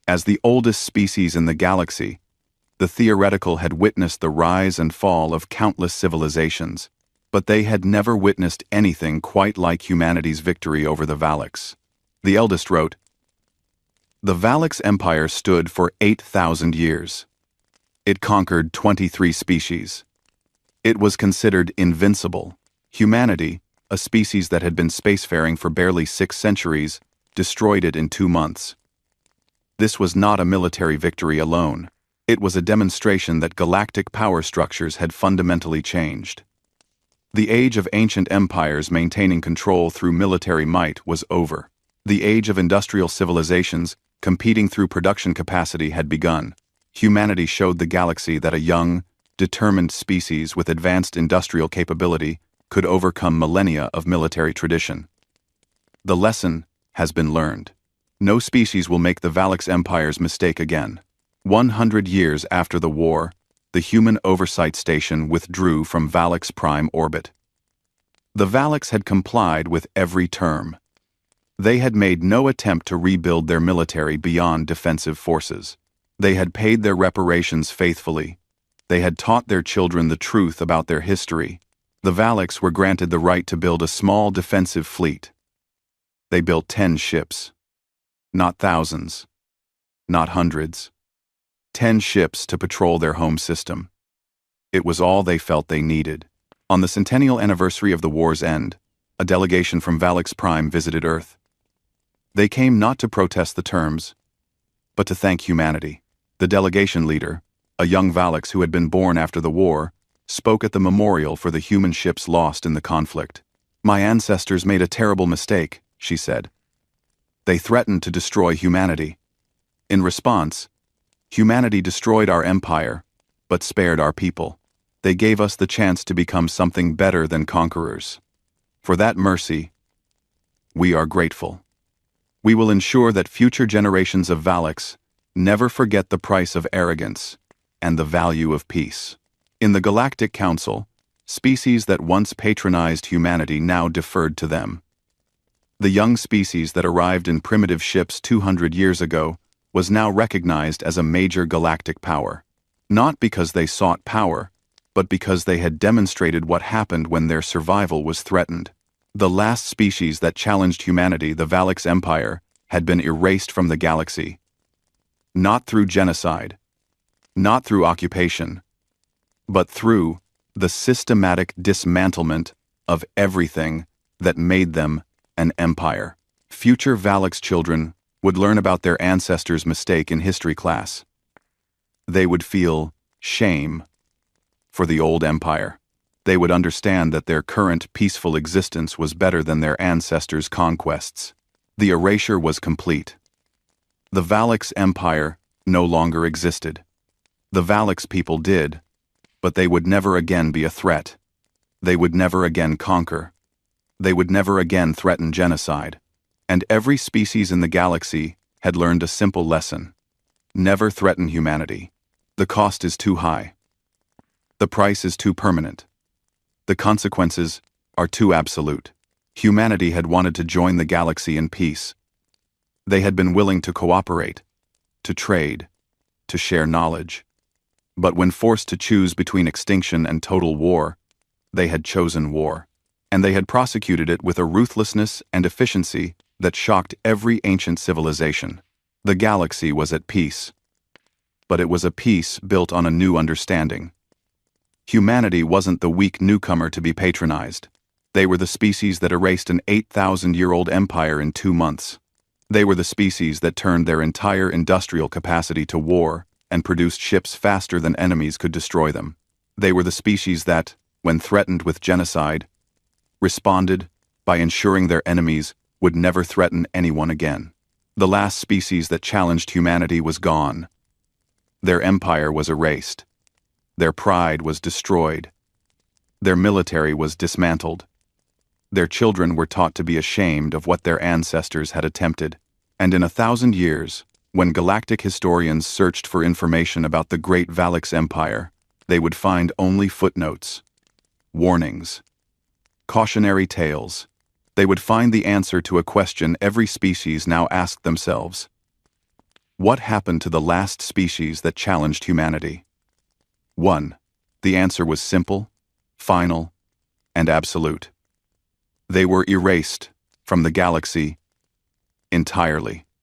As the oldest species in the galaxy, the theoretical had witnessed the rise and fall of countless civilizations, but they had never witnessed anything quite like humanity's victory over the Valaks. The eldest wrote, "The Valaks Empire stood for 8,000 years. It conquered 23 species. It was considered invincible. Humanity, a species that had been spacefaring for barely 6 centuries, destroyed it in 2 months. This was not a military victory alone. It was a demonstration that galactic power structures had fundamentally changed. The age of ancient empires maintaining control through military might was over. The age of industrial civilizations competing through production capacity had begun. Humanity showed the galaxy that a young, determined species with advanced industrial capability could overcome millennia of military tradition. The lesson has been learned. No species will make the Valix Empire's mistake again. 100 years after the war, the Human Oversight Station withdrew from Valix Prime orbit. The Valix had complied with every term. They had made no attempt to rebuild their military beyond defensive forces. They had paid their reparations faithfully. They had taught their children the truth about their history. The Valix were granted the right to build a small defensive fleet. They built 10 ships. Not thousands. Not hundreds. 10 ships to patrol their home system. It was all they felt they needed. On the centennial anniversary of the war's end, a delegation from Valix Prime visited Earth. They came not to protest the terms, but to thank humanity. The delegation leader, a young Valix who had been born after the war, spoke at the memorial for the human ships lost in the conflict. "My ancestors made a terrible mistake," she said. "They threatened to destroy humanity. In response, humanity destroyed our empire, but spared our people. They gave us the chance to become something better than conquerors. For that mercy, we are grateful. We will ensure that future generations of Valix never forget the price of arrogance and the value of peace." In the Galactic Council, species that once patronized humanity now deferred to them. The young species that arrived in primitive ships 200 years ago was now recognized as a major galactic power, not because they sought power, but because they had demonstrated what happened when their survival was threatened. The last species that challenged humanity, the Valix Empire, had been erased from the galaxy. Not through genocide, not through occupation, but through the systematic dismantlement of everything that made them an empire. Future Valix children would learn about their ancestors' mistake in history class. They would feel shame for the old empire. They would understand that their current peaceful existence was better than their ancestors' conquests. The erasure was complete. The Valix Empire no longer existed. The Valix people did, but they would never again be a threat. They would never again conquer. They would never again threaten genocide. And every species in the galaxy had learned a simple lesson. Never threaten humanity. The cost is too high. The price is too permanent. The consequences are too absolute. Humanity had wanted to join the galaxy in peace. They had been willing to cooperate, to trade, to share knowledge. But when forced to choose between extinction and total war, they had chosen war. And they had prosecuted it with a ruthlessness and efficiency that shocked every ancient civilization. The galaxy was at peace. But it was a peace built on a new understanding. Humanity wasn't the weak newcomer to be patronized. They were the species that erased an 8,000-year-old empire in 2 months. They were the species that turned their entire industrial capacity to war and produced ships faster than enemies could destroy them. They were the species that, when threatened with genocide, responded by ensuring their enemies would never threaten anyone again. The last species that challenged humanity was gone. Their empire was erased. Their pride was destroyed. Their military was dismantled. Their children were taught to be ashamed of what their ancestors had attempted. And in 1,000 years, when galactic historians searched for information about the great Valix Empire, they would find only footnotes, warnings, cautionary tales. They would find the answer to a question every species now asked themselves. What happened to the last species that challenged humanity? 1. The answer was simple, final, and absolute. They were erased from the galaxy entirely.